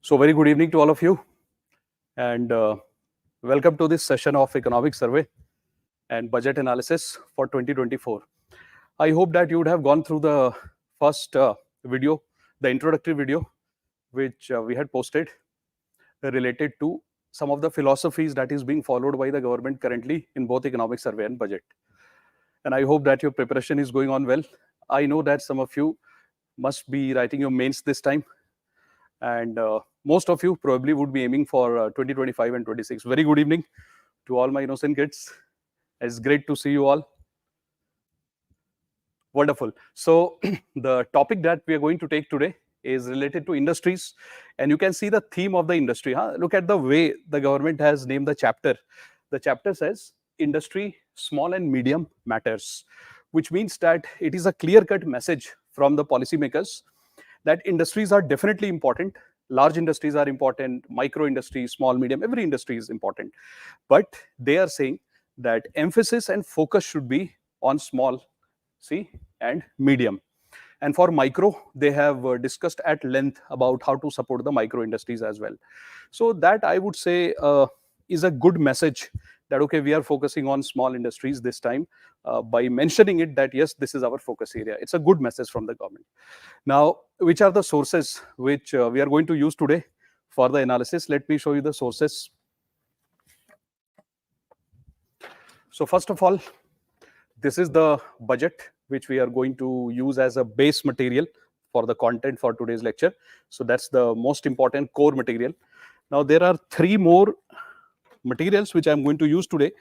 So very good evening to all of you, and welcome to this session of economic survey and budget analysis for 2024. I hope that you would have gone through the first video, the introductory video, which we had posted related to some of the philosophies that is being followed by the government currently in both economic survey and budget. And I hope that your preparation is going on well. I know that some of you must be writing your mains this time, and most of you probably would be aiming for 2025 and 26. Very good evening to all my innocent kids. It's great to see you all. Wonderful. So the topic that we are going to take today is related to industries, and you can see the theme of the industry. Look at the way the government has named the chapter. The chapter says industry, small and medium matters, which means that it is a clear-cut message from the policymakers that industries are definitely important. Large industries are important, micro industries, small, medium, every industry is important. But they are saying that emphasis and focus should be on small, and medium. And for micro, they have discussed at length about how to support the micro industries as well. So that I would say is a good message that, okay, we are focusing on small industries this time by mentioning it that, yes, this is our focus area. It's a good message from the government. Now, which are the sources which we are going to use today for the analysis? Let me show you the sources. So first of all, this is the budget which we are going to use as a base material for the content for today's lecture. So that's the most important core material. Now, there are three more materials which I'm going to use today.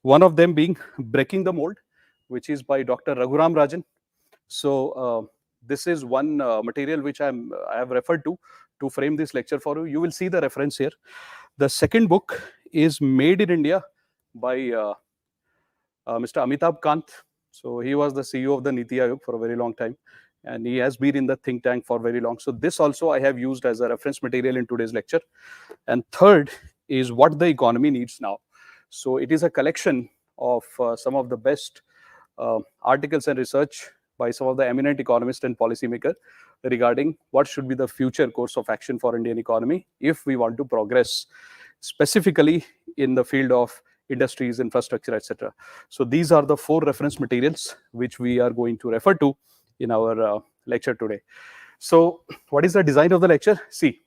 One of them being Breaking the Mold, which is by Dr. Raghuram Rajan. So this is one material which I have referred to frame this lecture for you. You will see the reference here. The second book is Made in India by Mr. Amitabh Kant. So he was the CEO of the Niti Aayog for a very long time, and he has been in the think tank for very long. So this also I have used as a reference material in today's lecture. And third is What the Economy Needs Now. So it is a collection of some of the best articles and research by some of the eminent economists and policymakers regarding what should be the future course of action for Indian economy if we want to progress, specifically in the field of industries, infrastructure, etc. So these are the four reference materials which we are going to refer to in our lecture today. So what is the design of the lecture? See,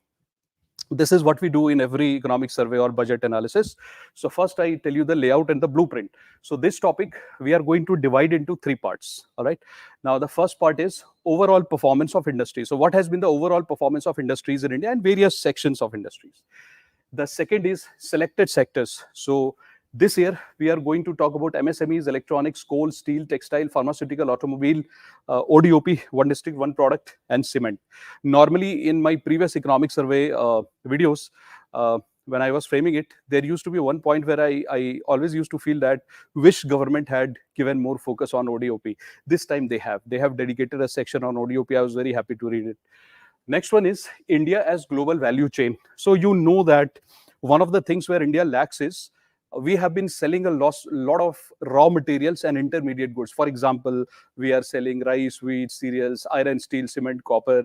this is what we do in every economic survey or budget analysis. So first I tell you the layout and the blueprint. So this topic we are going to divide into three parts. All right. Now the first part is overall performance of industry. So what has been the overall performance of industries in India and various sections of industries. The second is selected sectors. So this year, we are going to talk about MSMEs, electronics, coal, steel, textile, pharmaceutical, automobile, ODOP, one district, one product, and cement. Normally, in my previous economic survey videos, when I was framing it, there used to be one point where I always used to feel that wish government had given more focus on ODOP. This time they have. They have dedicated a section on ODOP. I was very happy to read it. Next one is India as global value chain. So you know that one of the things where India lacks is we have been selling a lot of raw materials and intermediate goods. For example, we are selling rice, wheat, cereals, iron, steel, cement, copper.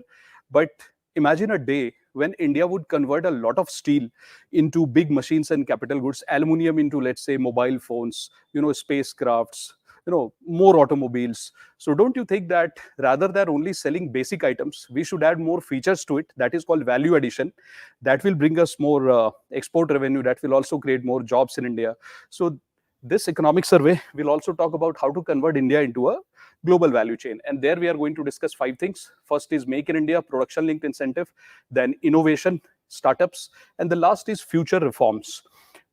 But imagine a day when India would convert a lot of steel into big machines and capital goods, aluminium into, let's say, mobile phones, spacecrafts, more automobiles. So don't you think that rather than only selling basic items, we should add more features to it? That is called value addition. That will bring us more export revenue. That will also create more jobs in India. So this economic survey will also talk about how to convert India into a global value chain. And there we are going to discuss 5 things. First is Make in India, production linked incentive, then innovation, startups, and the last is future reforms.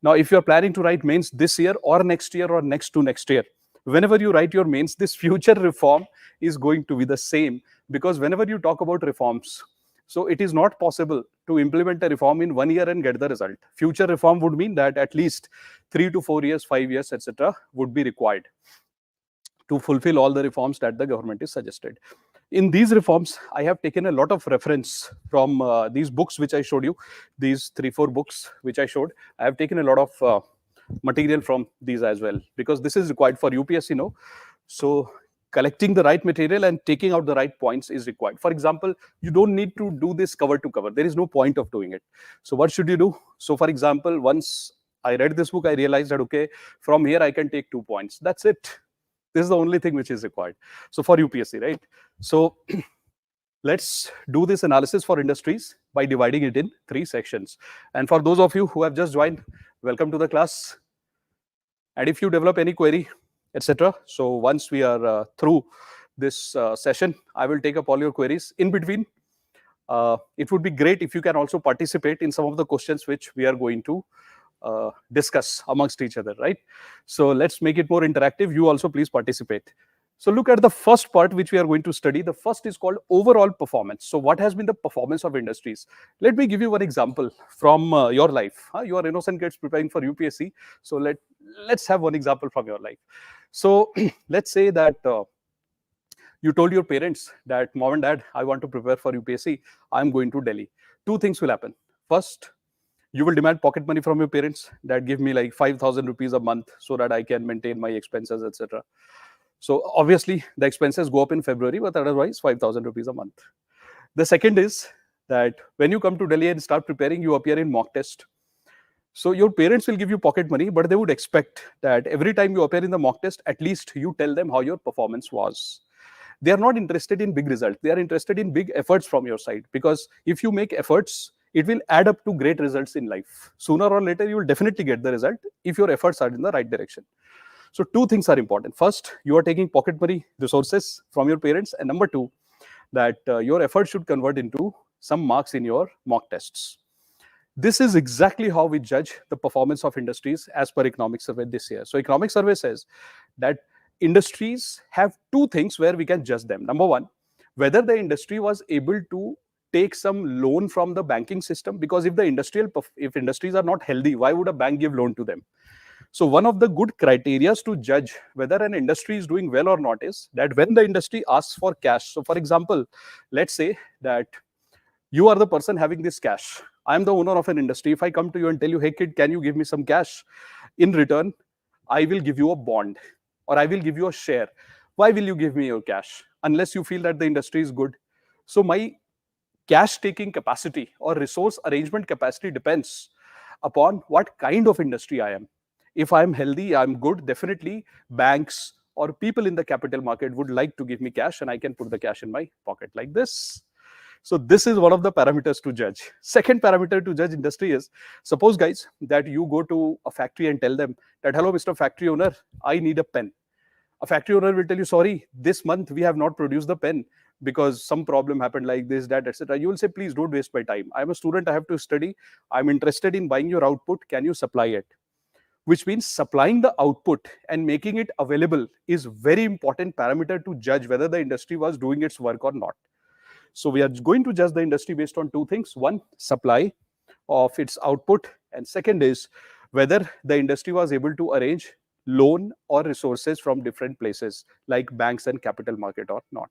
Now, if you're planning to write mains this year or next year or next to next year, whenever you write your mains, this future reform is going to be the same, because whenever you talk about reforms, so it is not possible to implement a reform in 1 year and get the result. Future reform would mean that at least 3 to 4 years, 5 years, etc. would be required to fulfill all the reforms that the government is suggested. In these reforms, I have taken a lot of reference from these books which I showed you, these 3-4 books which I showed. I have taken a lot of material from these as well, because this is required for UPSC. So collecting the right material and taking out the right points is required. For example, you don't need to do this cover to cover. There is no point of doing it. So what should you do? So for example, once I read this book, I realized that, okay, from here I can take 2 points. That's it. This is the only thing which is required. So for UPSC, right? So let's do this analysis for industries by dividing it in 3 sections. And for those of you who have just joined, welcome to the class. And if you develop any query, etc., so once we are through this session, I will take up all your queries. In between, it would be great if you can also participate in some of the questions which we are going to discuss amongst each other, right? So let's make it more interactive. You also please participate. So look at the first part which we are going to study. The first is called overall performance. So what has been the performance of industries? Let me give you one example from your life. You are innocent kids preparing for UPSC. So let's have one example from your life. So let's say that you told your parents that, Mom and Dad, I want to prepare for UPSC. I'm going to Delhi. 2 things will happen. First, you will demand pocket money from your parents that give me like 5,000 rupees a month so that I can maintain my expenses, etc. So obviously the expenses go up in February, but otherwise 5,000 rupees a month. The second is that when you come to Delhi and start preparing, you appear in mock test. So your parents will give you pocket money, but they would expect that every time you appear in the mock test, at least you tell them how your performance was. They are not interested in big results. They are interested in big efforts from your side, because if you make efforts, it will add up to great results in life. Sooner or later, you will definitely get the result if your efforts are in the right direction. So 2 things are important. First, you are taking pocket money resources from your parents. And number 2, that your effort should convert into some marks in your mock tests. This is exactly how we judge the performance of industries as per economic survey this year. So economic survey says that industries have 2 things where we can judge them. Number 1, whether the industry was able to take some loan from the banking system, because if industries are not healthy, why would a bank give loan to them? So one of the good criteria to judge whether an industry is doing well or not is that when the industry asks for cash. So for example, let's say that you are the person having this cash. I am the owner of an industry. If I come to you and tell you, hey kid, can you give me some cash? In return, I will give you a bond or I will give you a share. Why will you give me your cash? Unless you feel that the industry is good. So my cash taking capacity or resource arrangement capacity depends upon what kind of industry I am. If I'm healthy, I'm good, definitely banks or people in the capital market would like to give me cash and I can put the cash in my pocket like this. So this is one of the parameters to judge. Second parameter to judge industry is, suppose guys that you go to a factory and tell them that, hello, Mr. Factory owner, I need a pen. A factory owner will tell you, sorry, this month we have not produced the pen because some problem happened like this, that, etc. You will say, please don't waste my time. I'm a student, I have to study. I'm interested in buying your output. Can you supply it? Which means supplying the output and making it available is very important parameter to judge whether the industry was doing its work or not. So we are going to judge the industry based on 2 things. 1, supply of its output. And second is whether the industry was able to arrange loan or resources from different places like banks and capital market or not.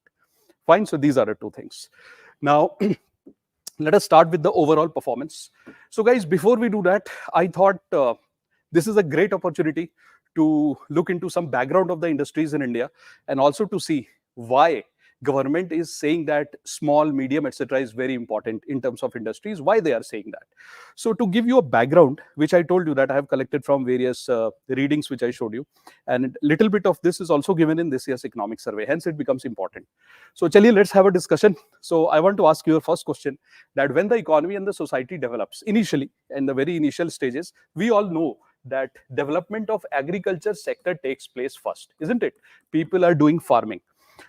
Fine. So these are the 2 things. Now, let us start with the overall performance. So guys, before we do that, I thought this is a great opportunity to look into some background of the industries in India and also to see why government is saying that small, medium, etc. is very important in terms of industries, why they are saying that. So to give you a background, which I told you that I have collected from various readings which I showed you, and a little bit of this is also given in this year's economic survey, hence it becomes important. So chaliye, let's have a discussion. So I want to ask you your first question, that when the economy and the society develops, initially, in the very initial stages, we all know that development of agriculture sector takes place first, isn't it? People are doing farming.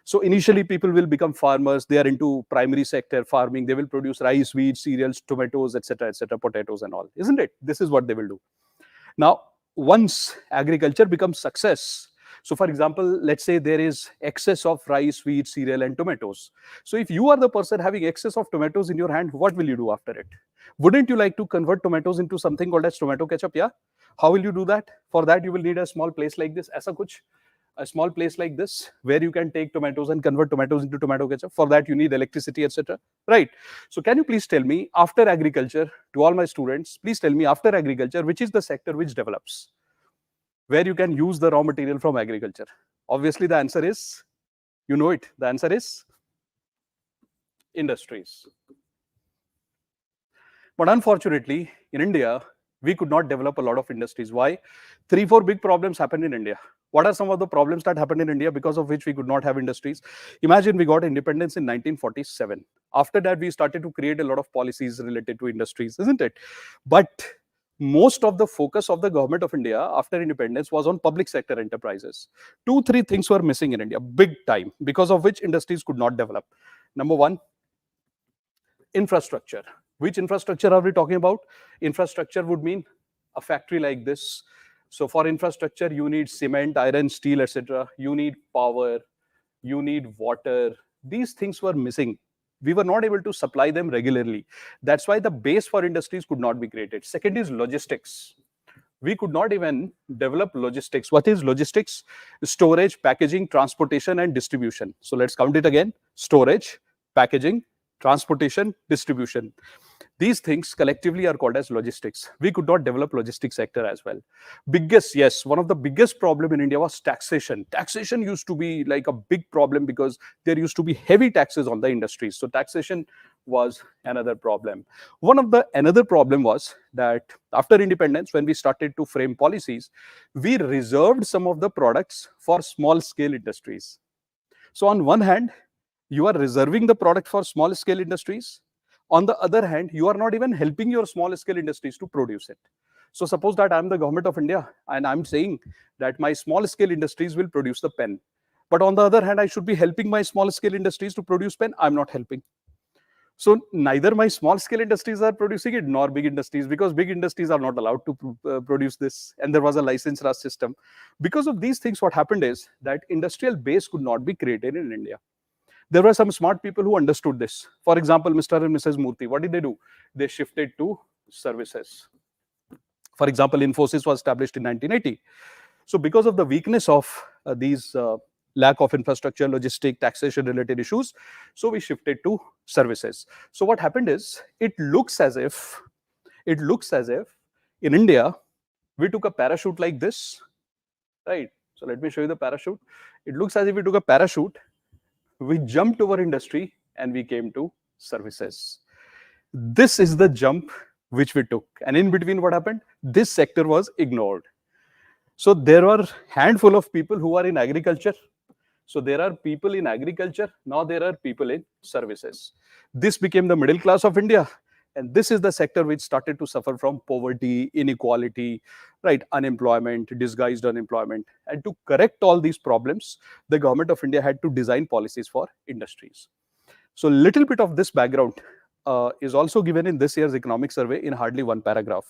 So initially people will become farmers. They are into primary sector farming. They will produce rice, wheat, cereals, tomatoes, etc., potatoes and all, isn't it? This is what they will do. Now, once agriculture becomes success, so for example, let's say there is excess of rice, wheat, cereal and tomatoes. So if you are the person having excess of tomatoes in your hand, what will you do after it? Wouldn't you like to convert tomatoes into something called as tomato ketchup? Yeah. How will you do that? For that, you will need a small place like this. Aisa kuch. A small place like this where you can take tomatoes and convert tomatoes into tomato ketchup. For that, you need electricity, etc. Right? So can you please tell me, after agriculture, to all my students, please tell me, after agriculture, which is the sector which develops, where you can use the raw material from agriculture? Obviously, the answer is You know it. The answer is industries. But unfortunately, in India, we could not develop a lot of industries. Why? 3, 4 big problems happened in India. What are some of the problems that happened in India because of which we could not have industries? Imagine we got independence in 1947. After that, we started to create a lot of policies related to industries, isn't it? But most of the focus of the government of India after independence was on public sector enterprises. 2, 3 things were missing in India, big time, because of which industries could not develop. Number one, infrastructure. Which infrastructure are we talking about? Infrastructure would mean a factory like this. So for infrastructure, you need cement, iron, steel, etc. You need power, you need water. These things were missing. We were not able to supply them regularly. That's why the base for industries could not be created. Second is logistics. We could not even develop logistics. What is logistics? Storage, packaging, transportation, and distribution. So let's count it again. Storage, packaging, transportation, distribution. These things collectively are called as logistics. We could not develop logistics sector as well. Biggest, yes, one of the biggest problem in India was taxation. Taxation used to be like a big problem because there used to be heavy taxes on the industries. So taxation was another problem. Another problem was that after independence, when we started to frame policies, we reserved some of the products for small scale industries. So on one hand, you are reserving the product for small scale industries. On the other hand, you are not even helping your small scale industries to produce it. So suppose that I'm the government of India and I'm saying that my small scale industries will produce the pen. But on the other hand, I should be helping my small scale industries to produce pen. I'm not helping. So neither my small scale industries are producing it nor big industries, because big industries are not allowed to produce this. And there was a license rush system. Because of these things, what happened is that industrial base could not be created in India. There were some smart people who understood this. For example, Mr. and Mrs. Murthy, what did they do? They shifted to services. For example, Infosys was established in 1980. So because of the weakness of these lack of infrastructure, logistic, taxation related issues, so we shifted to services. So what happened is, it looks as if in India, we took a parachute like this, right? So let me show you the parachute. It looks as if we took a parachute, we jumped over industry and we came to services. This is the jump which we took. And in between, what happened? This sector was ignored. So there were handful of people who are in agriculture. So there are people in agriculture. Now there are people in services. This became the middle class of India. And this is the sector which started to suffer from poverty, inequality, right, unemployment, disguised unemployment. And to correct all these problems, the government of India had to design policies for industries. So little bit of this background is also given in this year's economic survey in hardly one paragraph.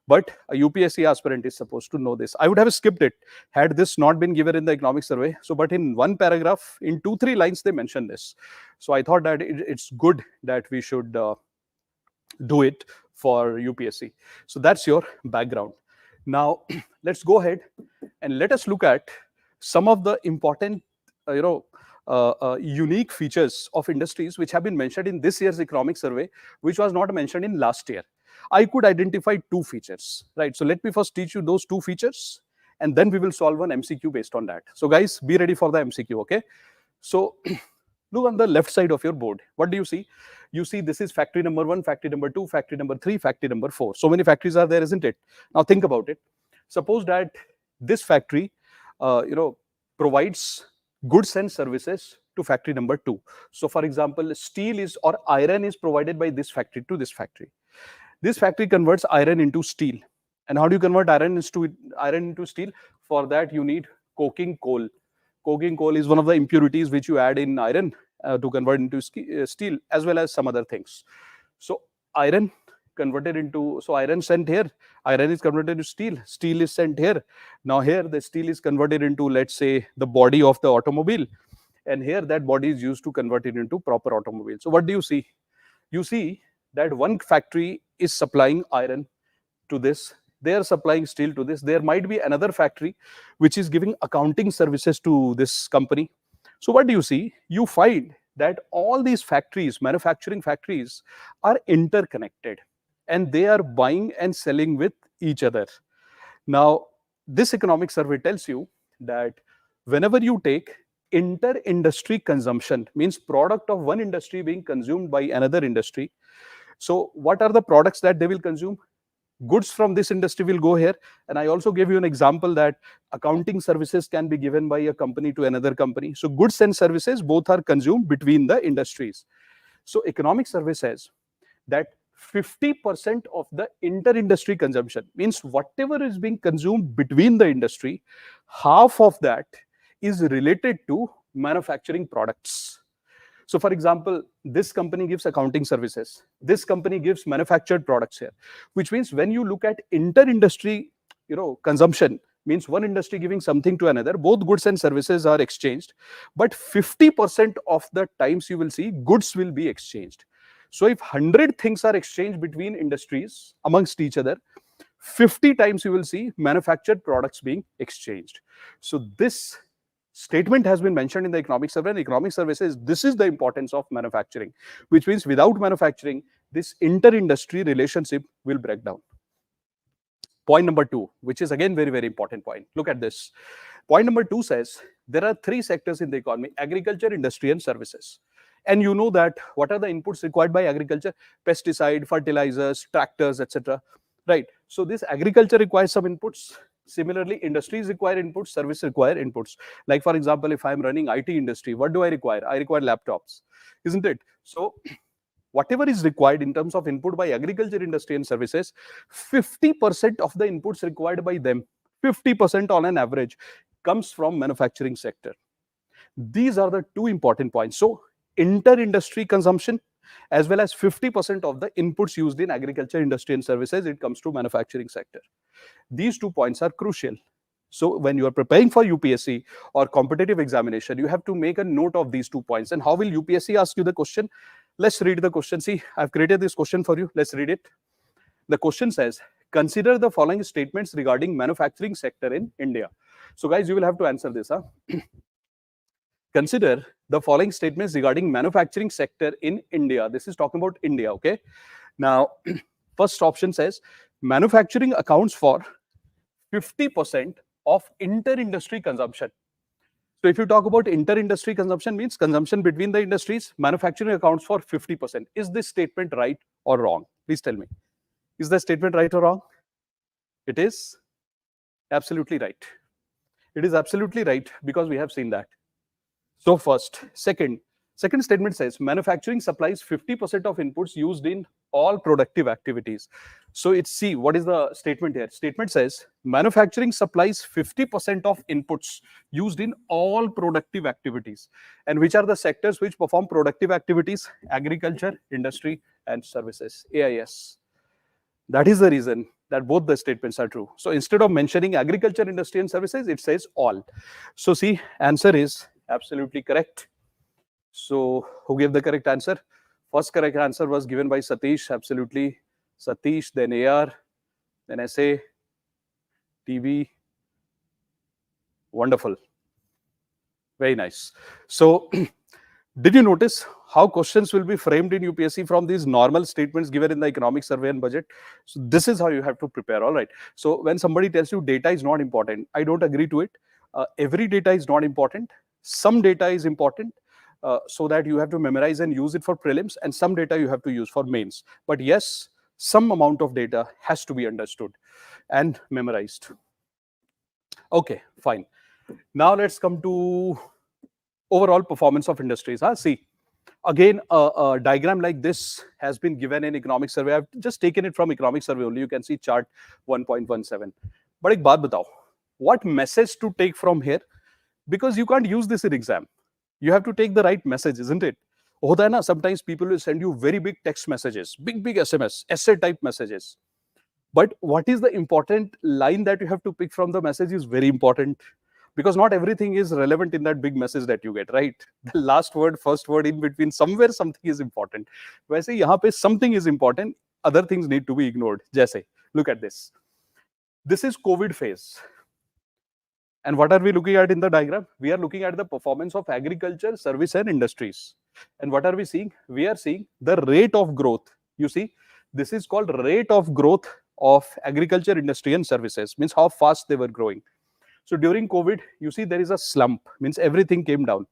But a UPSC aspirant is supposed to know this. I would have skipped it had this not been given in the economic survey. So, but in one paragraph, in 2, 3 lines, they mention this. So I thought that it's good that we should do it for UPSC. So that's your background. Now, let's go ahead and let us look at some of the important, unique features of industries which have been mentioned in this year's economic survey, which was not mentioned in last year. I could identify 2 features, right? So let me first teach you those 2 features, and then we will solve an MCQ based on that. So guys, be ready for the MCQ, okay? So look on the left side of your board. What do you see? You see this is factory number 1, factory number 2, factory number 3, factory number 4. So many factories are there, isn't it? Now think about it. Suppose that this factory, provides goods and services to factory number 2. So for example, steel is or iron is provided by this factory to this factory. This factory converts iron into steel. And how do you convert iron into steel? For that, you need coking coal. Coking coal is one of the impurities which you add in iron to convert into steel, as well as some other things. So iron sent here, iron is converted to steel, steel is sent here. Now here the steel is converted into, let's say, the body of the automobile, and here that body is used to convert it into proper automobile. So what do you see? You see that one factory is supplying iron to this, they are supplying steel to this. There might be another factory which is giving accounting services to this company. So what do you see? You find that all these factories, manufacturing factories, are interconnected and they are buying and selling with each other. Now, this economic survey tells you that whenever you take inter-industry consumption, means product of one industry being consumed by another industry. So what are the products that they will consume? Goods from this industry will go here. And I also gave you an example that accounting services can be given by a company to another company. So goods and services both are consumed between the industries. So economic survey says that 50% of the inter-industry consumption, means whatever is being consumed between the industry, half of that is related to manufacturing products. So for example, this company gives accounting services. This company gives manufactured products here, which means when you look at inter-industry, consumption, means one industry giving something to another, both goods and services are exchanged, but 50% of the times you will see goods will be exchanged. So if 100 things are exchanged between industries amongst each other, 50 times you will see manufactured products being exchanged. So this statement has been mentioned in the economic survey, and economic survey says this is the importance of manufacturing, which means without manufacturing, this inter-industry relationship will break down. Point number 2, which is again very, very important point. Look at this. Point number 2 says there are 3 sectors in the economy: agriculture, industry, and services. And you know that what are the inputs required by agriculture? Pesticide, fertilizers, tractors, etc. Right. So this agriculture requires some inputs. Similarly, industries require inputs, services require inputs. Like for example, if I'm running IT industry, what do I require? I require laptops, isn't it? So whatever is required in terms of input by agriculture, industry, and services, 50% of the inputs required by them, 50% on an average, comes from manufacturing sector. These are the 2 important points. So inter-industry consumption, as well as 50% of the inputs used in agriculture, industry, and services, it comes to manufacturing sector. These 2 points are crucial. So when you are preparing for UPSC or competitive examination, you have to make a note of these 2 points. And how will UPSC ask you the question? Let's read the question. See, I've created this question for you. Let's read it. The question says, consider the following statements regarding manufacturing sector in India. So guys, you will have to answer this. Consider the following statements regarding manufacturing sector in India. This is talking about India, okay? Now, first option says, manufacturing accounts for 50% of inter-industry consumption. So if you talk about inter-industry consumption, means consumption between the industries, manufacturing accounts for 50%. Is this statement right or wrong? Please tell me. Is the statement right or wrong? It is absolutely right. It is absolutely right because we have seen that. So first, second statement says manufacturing supplies 50% of inputs used in all productive activities. So it's C. What is the statement here? Statement says manufacturing supplies 50% of inputs used in all productive activities. And which are the sectors which perform productive activities? Agriculture, industry, and services. AIS. That is the reason that both the statements are true. So instead of mentioning agriculture, industry, and services, it says all. So see, answer is absolutely correct. So who gave the correct answer? First correct answer was given by Satish, absolutely. Satish, then AR, then SA, TV. Wonderful. Very nice. So did you notice how questions will be framed in UPSC from these normal statements given in the economic survey and budget? So this is how you have to prepare, all right? So when somebody tells you data is not important, I don't agree to it. Every data is not important. Some data is important. So that you have to memorize and use it for prelims, and some data you have to use for mains. But yes, some amount of data has to be understood and memorized. Okay, fine. Now let's come to overall performance of industries. See, again, a diagram like this has been given in economic survey. I've just taken it from economic survey only. You can see chart 1.17. But ek baat batao, what message to take from here? Because you can't use this in exam. You have to take the right message, isn't it? Hota hai na, sometimes people will send you very big text messages, big SMS, essay type messages. But what is the important line that you have to pick from the message is very important, because not everything is relevant in that big message that you get, right? The last word, first word, in between, somewhere something is important. Waise yahan pe something is important, other things need to be ignored. Jaise, look at this. This is COVID phase. And what are we looking at in the diagram? We are looking at the performance of agriculture, service, and industries. And what are we seeing? We are seeing the rate of growth. You see, this is called rate of growth of agriculture, industry, and services, means how fast they were growing. So during COVID, you see there is a slump, means everything came down.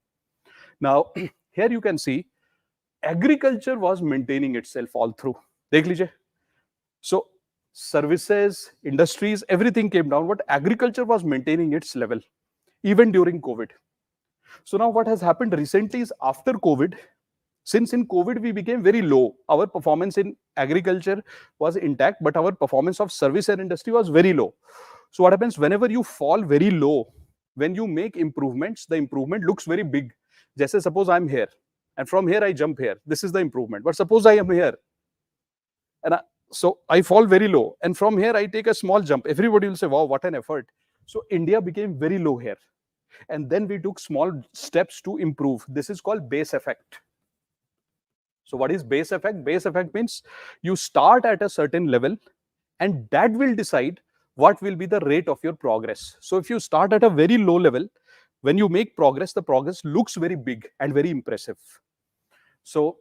Now, here you can see agriculture was maintaining itself all through. Dekh lijiye. So services, industries, everything came down, but agriculture was maintaining its level even during COVID. So now what has happened recently is after COVID, since in COVID we became very low, our performance in agriculture was intact, but our performance of service and industry was very low. So what happens whenever you fall very low, when you make improvements, the improvement looks very big. Just suppose I'm here, and from here I jump here. This is the improvement. But suppose I am here, and so I fall very low, and from here I take a small jump. Everybody will say, "Wow, what an effort!" So India became very low here, and then we took small steps to improve. This is called base effect. So what is base effect? Base effect means you start at a certain level, and that will decide what will be the rate of your progress. So if you start at a very low level, when you make progress, the progress looks very big and very impressive. So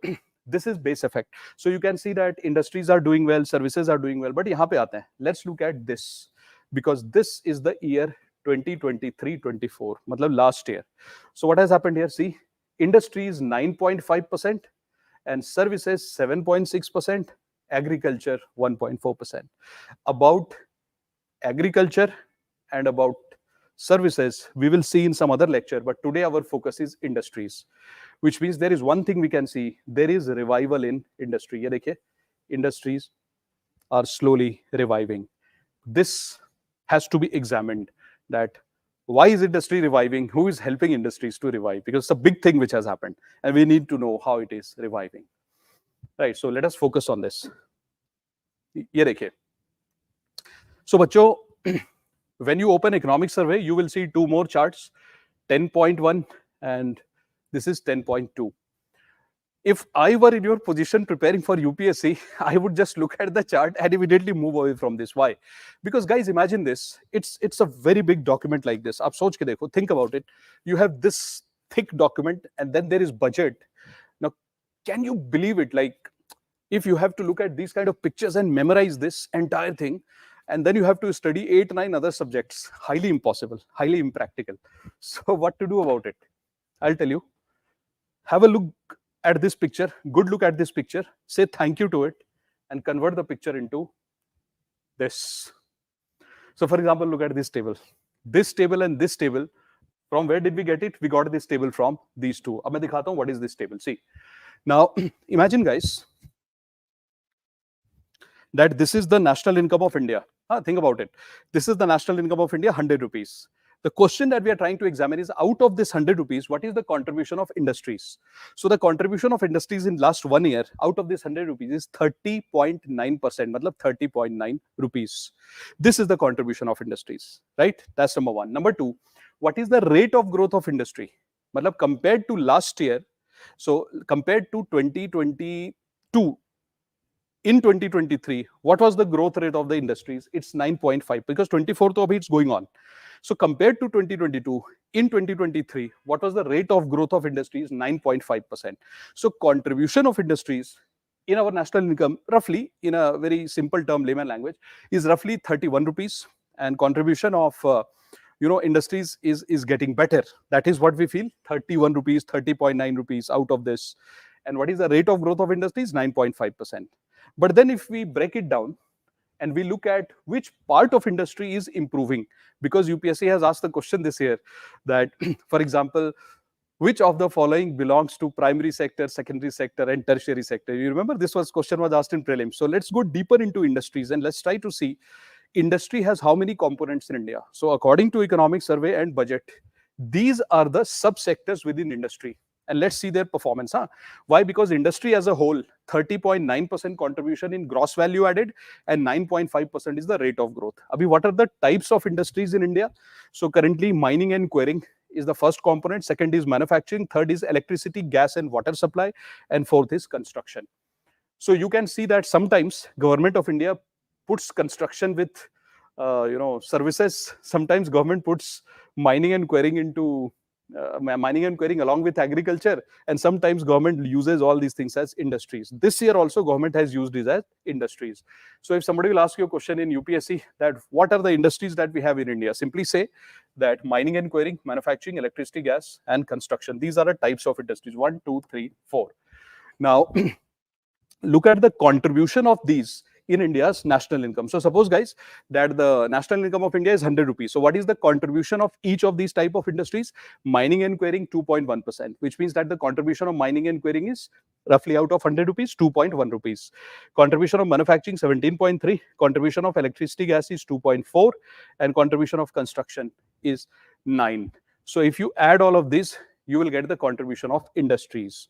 this is base effect. So you can see that industries are doing well, services are doing well. But यहाँ पे आते हैं. Let's look at this, because this is the year 2023-24, मतलब last year. So what has happened here? See, industries 9.5%, and services 7.6%, agriculture 1.4%. About agriculture and about services, we will see in some other lecture, but today our focus is industries, which means there is one thing we can see, there is revival in industry. Ye dekhiye, industries are slowly reviving. This has to be examined, that why is industry reviving? Who is helping industries to revive? Because it's a big thing which has happened, and we need to know how it is reviving. Right, so let us focus on this. Ye dekhiye. So bachcho, when you open economic survey, you will see two more charts, 10.1 and this is 10.2. If I were in your position preparing for UPSC, I would just look at the chart and immediately move away from this. Why? Because guys, imagine this. It's a very big document like this. Aap soch ke dekho, think about it. You have this thick document and then there is budget. Now, can you believe it? Like, if you have to look at these kind of pictures and memorize this entire thing, and then you have to study 8-9 other subjects, highly impossible, highly impractical. So what to do about it? I'll tell you. Have a look at this picture, good look at this picture, say thank you to it, and convert the picture into this. So for example, look at this table. This table and this table, from where did we get it? We got this table from these two. Ab main dikhata hu what is this table. See, now imagine guys, that this is the national income of India. Think about it. This is the national income of India, 100 rupees. The question that we are trying to examine is, out of this 100 rupees, what is the contribution of industries? So the contribution of industries in last 1 year, out of this 100 rupees is 30.9%, matlab 30.9 rupees. This is the contribution of industries, right? That's number one. Number two, what is the rate of growth of industry? Matlab compared to last year, so compared to 2022, in 2023, what was the growth rate of the industries? It's 9.5, because 24 to it's going on. So compared to 2022, in 2023, what was the rate of growth of industries? 9.5%. So contribution of industries in our national income, roughly, in a very simple term, layman language, is roughly 31 rupees. And contribution of industries is getting better. That is what we feel, 31 rupees, 30.9 rupees out of this. And what is the rate of growth of industries? 9.5%. But then if we break it down and we look at which part of industry is improving, because UPSC has asked the question this year that, for example, which of the following belongs to primary sector, secondary sector, and tertiary sector? You remember this question was asked in prelims. So let's go deeper into industries and let's try to see industry has how many components in India. So according to economic survey and budget, these are the subsectors within industry. And let's see their performance. Why? Because industry as a whole, 30.9% contribution in gross value added and 9.5% is the rate of growth. Abhi, what are the types of industries in India? So currently mining and quarrying is the first component. Second is manufacturing. Third is electricity, gas and water supply. And fourth is construction. So you can see that sometimes government of India puts construction with services. Sometimes government puts mining and quarrying into mining and quarrying along with agriculture, and sometimes government uses all these things as industries. This year also government has used these as industries. So if somebody will ask you a question in UPSC that what are the industries that we have in India, simply say that mining and quarrying, manufacturing, electricity, gas, and construction. These are the types of industries. 1, 2, 3, 4. Now, look at the contribution of these in India's national income. So suppose, guys, that the national income of India is 100 rupees. So what is the contribution of each of these type of industries? Mining and quarrying, 2.1%, which means that the contribution of mining and quarrying is roughly out of 100 rupees, 2.1 rupees. Contribution of manufacturing, 17.3. Contribution of electricity gas is 2.4. And contribution of construction is 9. So if you add all of this, you will get the contribution of industries.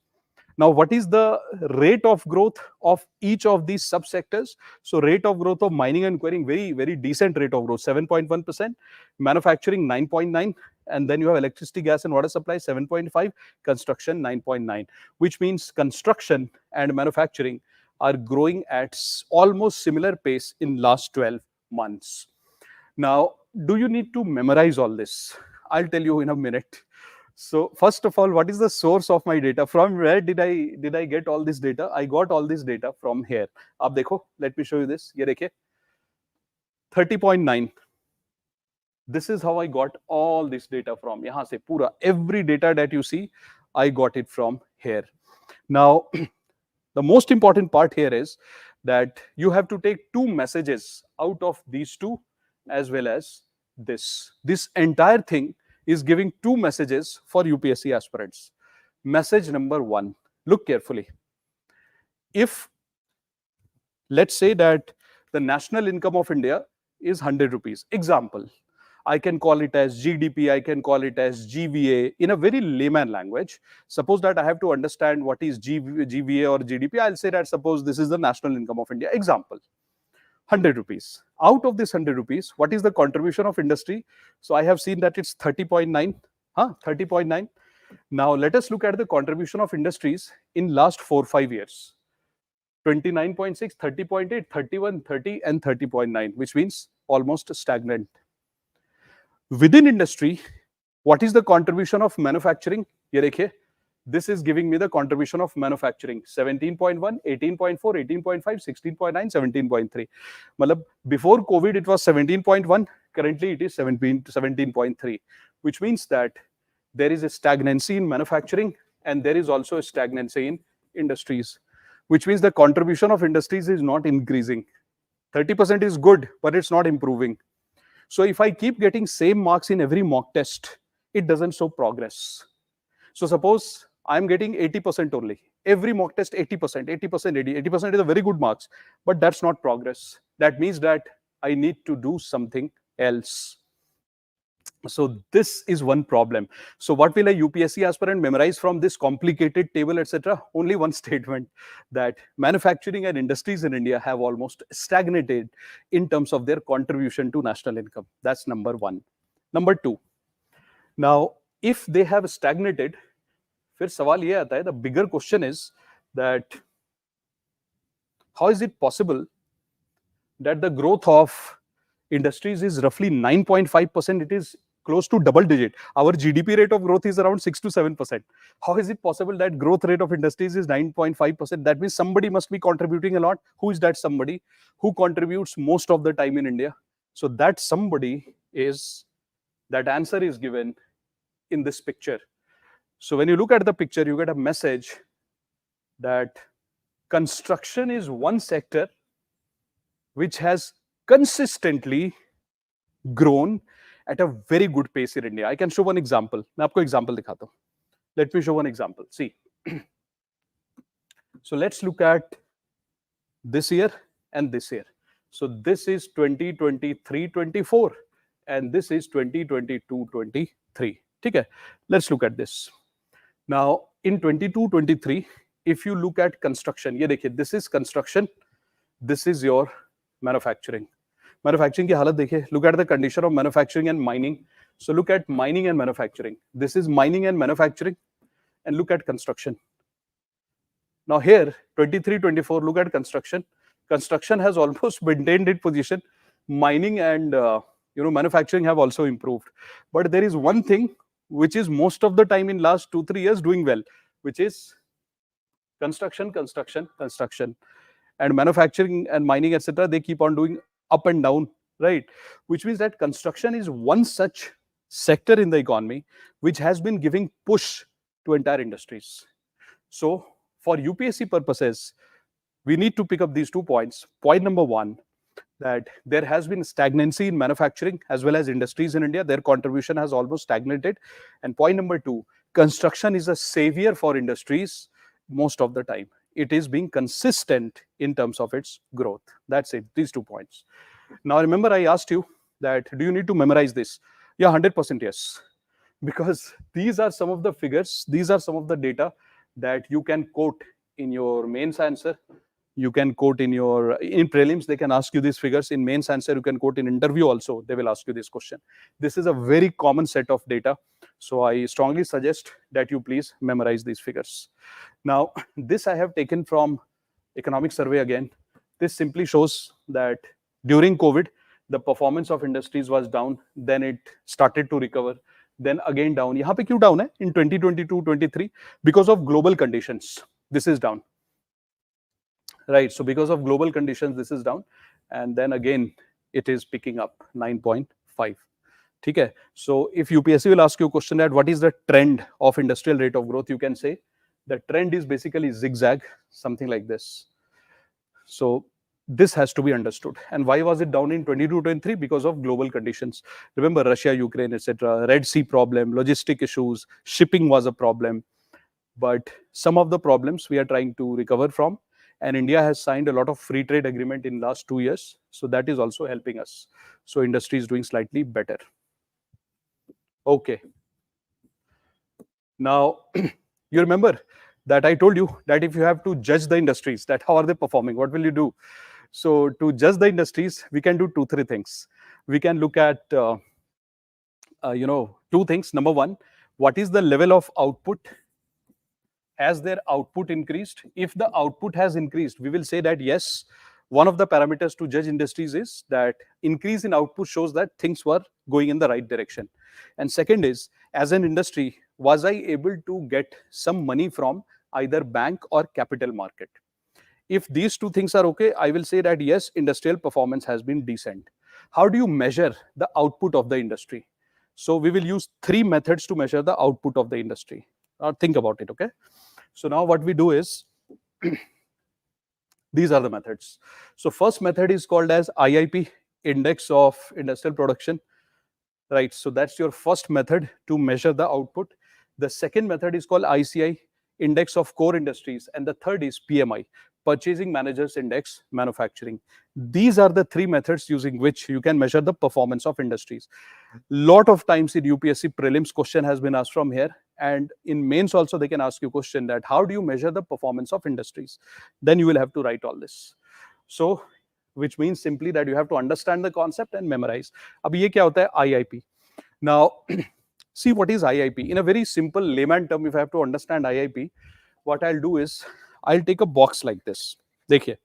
Now, what is the rate of growth of each of these subsectors? So rate of growth of mining and quarrying, very, very decent rate of growth, 7.1%, manufacturing 9.9, and then you have electricity, gas, and water supply, 7.5, construction 9.9, which means construction and manufacturing are growing at almost similar pace in last 12 months. Now, do you need to memorize all this? I'll tell you in a minute. So first of all, what is the source of my data? From where did I get all this data? I got all this data from here. Aap dekho, let me show you this. Ye dekhiye, 30.9. This is how I got all this data from. Yahan se pura every data that you see, I got it from here. Now, the most important part here is that you have to take two messages out of these two as well as this. This entire thing is giving two messages for UPSC aspirants. Message number 1, look carefully. If, let's say that the national income of India is 100 rupees, example, I can call it as GDP, I can call it as GVA in a very layman language. Suppose that I have to understand what is GVA or GDP, I'll say that suppose this is the national income of India, example. 100 rupees. Out of this 100 rupees, what is the contribution of industry? So I have seen that it's 30.9. 30.9. Now let us look at the contribution of industries in last 4-5 years. 29.6, 30.8, 31, 30, and 30.9, which means almost stagnant. Within industry, what is the contribution of manufacturing? Ye dekhiye, this is giving me the contribution of manufacturing, 17.1, 18.4, 18.5, 16.9, 17.3. Matlab, before COVID, it was 17.1. Currently, it is 17.3, which means that there is a stagnancy in manufacturing and there is also a stagnancy in industries, which means the contribution of industries is not increasing. 30% is good, but it's not improving. So if I keep getting same marks in every mock test, it doesn't show progress. So suppose I'm getting 80% only. Every mock test 80%, 80%, 80. 80% is a very good marks, but that's not progress. That means that I need to do something else. So this is one problem. So what will a UPSC aspirant memorize from this complicated table, etc.? Only one statement, that manufacturing and industries in India have almost stagnated in terms of their contribution to national income. That's number 1. Number 2. Now, if they have stagnated, फिर सवाल ये आता है, the bigger question is that how is it possible that the growth of industries is roughly 9.5%? It is close to double digit. Our GDP rate of growth is around 6 to 7%. How is it possible that growth rate of industries is 9.5%? That means somebody must be contributing a lot. Who is that somebody? Who contributes most of the time in India? So that somebody is, that answer is given in this picture. So when you look at the picture, you get a message that construction is one sector which has consistently grown at a very good pace in India. I can show one example. मैं आपको example दिखाता हूँ. Let me show one example. See. So let's look at this year and this year. So this is 2023-24 and this is 2022-23. ठीक है? Let's look at this. Now, in 22-23, if you look at construction, ये देखिए, this is construction, this is your manufacturing. Manufacturing की हालत देखिए, look at the condition of manufacturing and mining. So look at mining and manufacturing. This is mining and manufacturing, and look at construction. Now here, 23-24, look at construction. Construction has almost maintained its position. Mining and manufacturing have also improved. But there is one thing which is most of the time in last 2-3 years doing well, which is construction. And manufacturing and mining, etc., they keep on doing up and down, right? Which means that construction is one such sector in the economy which has been giving push to entire industries. So for UPSC purposes, we need to pick up these 2 points. Point number one, that there has been stagnancy in manufacturing as well as industries in India. Their contribution has almost stagnated. And point number two, construction is a savior for industries most of the time. It is being consistent in terms of its growth. That's it, these 2 points. Now, remember, I asked you that do you need to memorize this? Yeah, 100% yes. Because these are some of the figures, these are some of the data that you can quote in your mains answer. You can quote in prelims, they can ask you these figures. In mains answer, you can quote in interview also, they will ask you this question. This is a very common set of data. So I strongly suggest that you please memorize these figures. Now, this I have taken from economic survey again. This simply shows that during COVID, the performance of industries was down, then it started to recover, then again down. Yahan pe kyun down hai? In 2022-23, because of global conditions, this is down. Right, so because of global conditions, this is down, and then again it is picking up 9.5. Okay, so if UPSC will ask you a question that what is the trend of industrial rate of growth, you can say the trend is basically zigzag, something like this. So this has to be understood. And why was it down in 22-23? Because of global conditions. Remember Russia, Ukraine, etc., Red Sea problem, logistic issues, shipping was a problem. But some of the problems we are trying to recover from. And India has signed a lot of free trade agreement in last 2 years. So that is also helping us. So industry is doing slightly better. Okay. Now, you remember that I told you that if you have to judge the industries, that how are they performing, what will you do? So to judge the industries, we can do 2-3 things. We can look at, 2 things. Number one, what is the level of output? As their output increased, if the output has increased, we will say that yes, one of the parameters to judge industries is that increase in output shows that things were going in the right direction. And second is, as an industry, was I able to get some money from either bank or capital market? If these 2 things are okay, I will say that yes, industrial performance has been decent. How do you measure the output of the industry? So we will use 3 methods to measure the output of the industry. Think about it, okay? So now what we do is, these are the methods. So first method is called as IIP, Index of Industrial Production, right? So that's your first method to measure the output. The second method is called ICI, Index of Core Industries. And the third is PMI, Purchasing Managers Index, Manufacturing. These are the 3 methods using which you can measure the performance of industries. Lot of times in UPSC prelims question has been asked from here, and in mains also they can ask you question that how do you measure the performance of industries? Then you will have to write all this. So, which means simply that you have to understand the concept and memorize. Ab ye kya hota hai? IIP. Now, see what is IIP. In a very simple layman term, if I have to understand IIP, what I'll do is, I'll take a box like this. Dekhiye.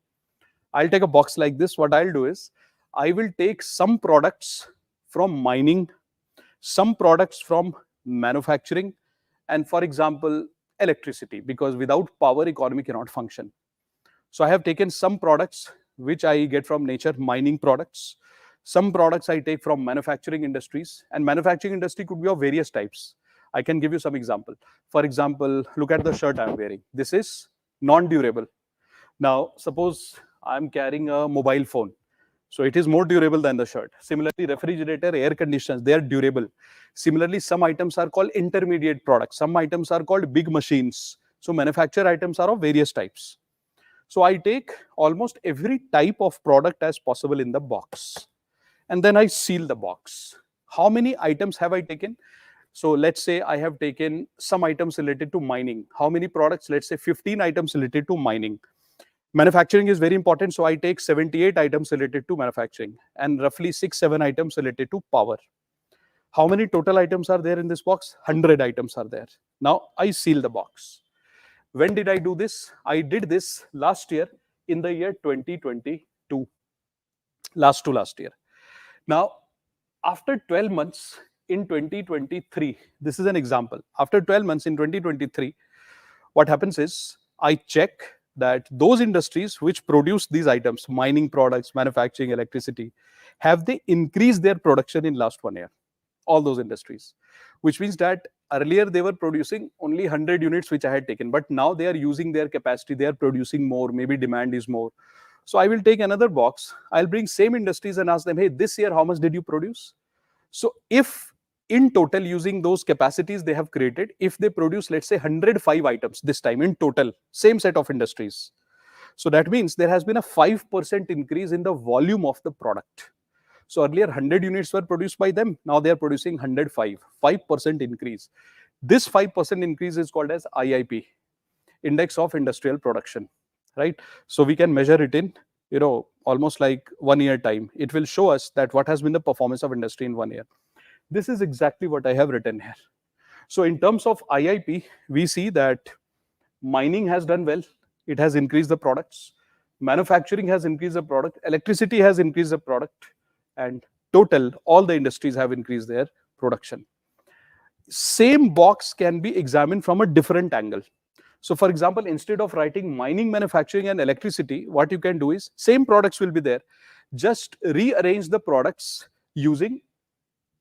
I'll take a box like this. What I'll do is, I will take some products from mining, some products from manufacturing, and for example, electricity, because without power, economy cannot function. So I have taken some products which I get from nature, mining products. Some products I take from manufacturing industries, and manufacturing industry could be of various types. I can give you some example. For example, look at the shirt I'm wearing. This is non-durable. Now, suppose I'm carrying a mobile phone. So it is more durable than the shirt. Similarly, refrigerator, air conditioners, they are durable. Similarly, some items are called intermediate products. Some items are called big machines. So manufactured items are of various types. So I take almost every type of product as possible in the box. And then I seal the box. How many items have I taken? So let's say I have taken some items related to mining. How many products? Let's say 15 items related to mining. Manufacturing is very important, so I take 78 items related to manufacturing and roughly 6-7 items related to power. How many total items are there in this box? 100 items are there. Now I seal the box. When did I do this? I did this last year in the year 2022. Last year. Now, after 12 months in 2023, this is an example. After 12 months in 2023, what happens is I check that those industries which produce these items, mining products, manufacturing, electricity, have they increased their production in last 1 year all those industries, which means that earlier they were producing only 100 units, which I had taken, but now they are using their capacity, they are producing more, maybe demand is more. So I will take another box, I'll bring same industries and ask them, hey, this year, how much did you produce? So if in total, using those capacities they have created, if they produce, let's say 105 items this time in total, same set of industries. So that means there has been a 5% increase in the volume of the product. So earlier 100 units were produced by them, now they are producing 105, 5% increase. This 5% increase is called as IIP, Index of Industrial Production, right? So we can measure it in, almost like 1 year time. It will show us that what has been the performance of industry in 1 year. This is exactly what I have written here. So in terms of IIP, we see that mining has done well. It has increased the products. Manufacturing has increased the product. Electricity has increased the product. And total, all the industries have increased their production. Same box can be examined from a different angle. So for example, instead of writing mining, manufacturing and electricity, what you can do is, same products will be there. Just rearrange the products using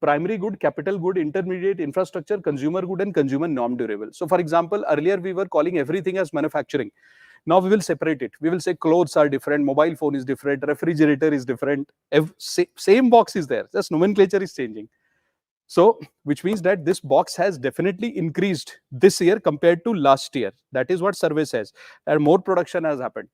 primary good, capital good, intermediate, infrastructure, consumer good and consumer non-durable. So for example, earlier we were calling everything as manufacturing. Now we will separate it. We will say clothes are different, mobile phone is different, refrigerator is different. Same box is there, just nomenclature is changing. So which means that this box has definitely increased this year compared to last year. That is what survey says, and more production has happened.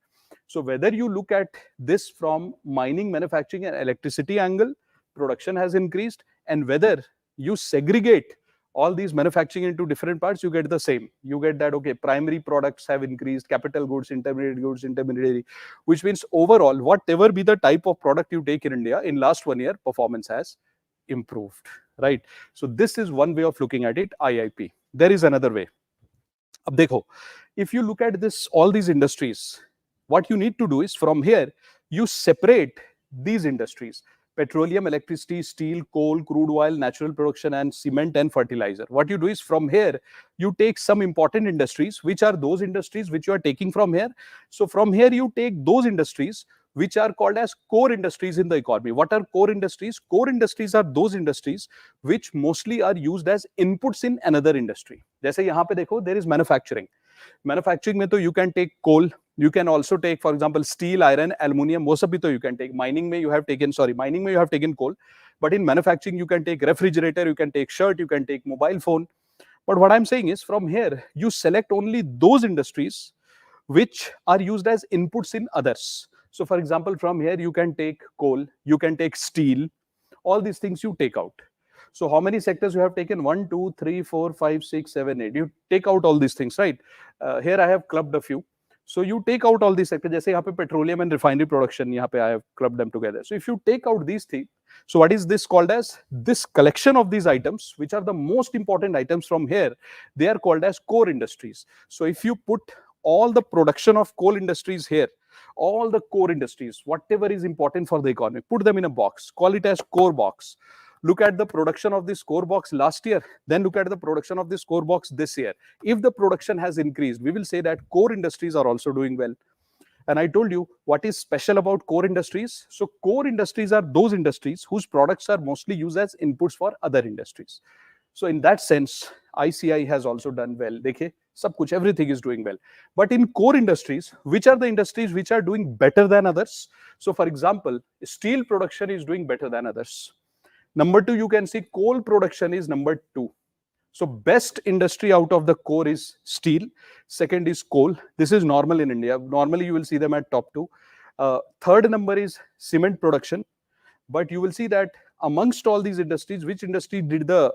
So whether you look at this from mining, manufacturing and electricity angle, production has increased, and whether you segregate all these manufacturing into different parts, you get the same. You get that, okay, primary products have increased, capital goods, intermediary, which means overall, whatever be the type of product you take in India, in last 1 year, performance has improved, right? So this is one way of looking at it, IIP. There is another way. Ab dekho, if you look at this, all these industries, what you need to do is, from here, you separate these industries: petroleum, electricity, steel, coal, crude oil, natural production, and cement and fertilizer. What you do is, from here, you take some important industries, which are those industries which you are taking from here. So from here, you take those industries which are called as core industries in the economy. What are core industries? Core industries are those industries which mostly are used as inputs in another industry. Jaise yahan pe dekho, there is manufacturing. Manufacturing mein to you can take coal, you can also take, for example, steel, iron, aluminium, wo sab bhi to you can take. Mining mein you have taken coal, but in manufacturing you can take refrigerator, you can take shirt, you can take mobile phone. But what I'm saying is, from here, you select only those industries which are used as inputs in others. So for example, from here, you can take coal, you can take steel, all these things you take out. So how many sectors you have taken? 1, 2, 3, 4, 5, 6, 7, 8. You take out all these things, right? Here I have clubbed a few. So you take out all these sectors. Jaise yahan pe petroleum and refinery production, yahan pe I have clubbed them together. So if you take out these things, so what is this called as? This collection of these items, which are the most important items from here, they are called as core industries. So if you put all the production of coal industries here, all the core industries, whatever is important for the economy, put them in a box, call it as core box. Look at the production of this core box last year, then look at the production of this core box this year. If the production has increased, we will say that core industries are also doing well. And I told you what is special about core industries. So core industries are those industries whose products are mostly used as inputs for other industries. So in that sense, ICI has also done well. Dekhe, sab kuch, everything is doing well. But in core industries, which are the industries which are doing better than others? So for example, steel production is doing better than others. Number 2, you can see coal production is number 2. So best industry out of the core is steel. Second is coal. This is normal in India. Normally you will see them at top 2. Third number is cement production. But you will see that amongst all these industries, which industry did the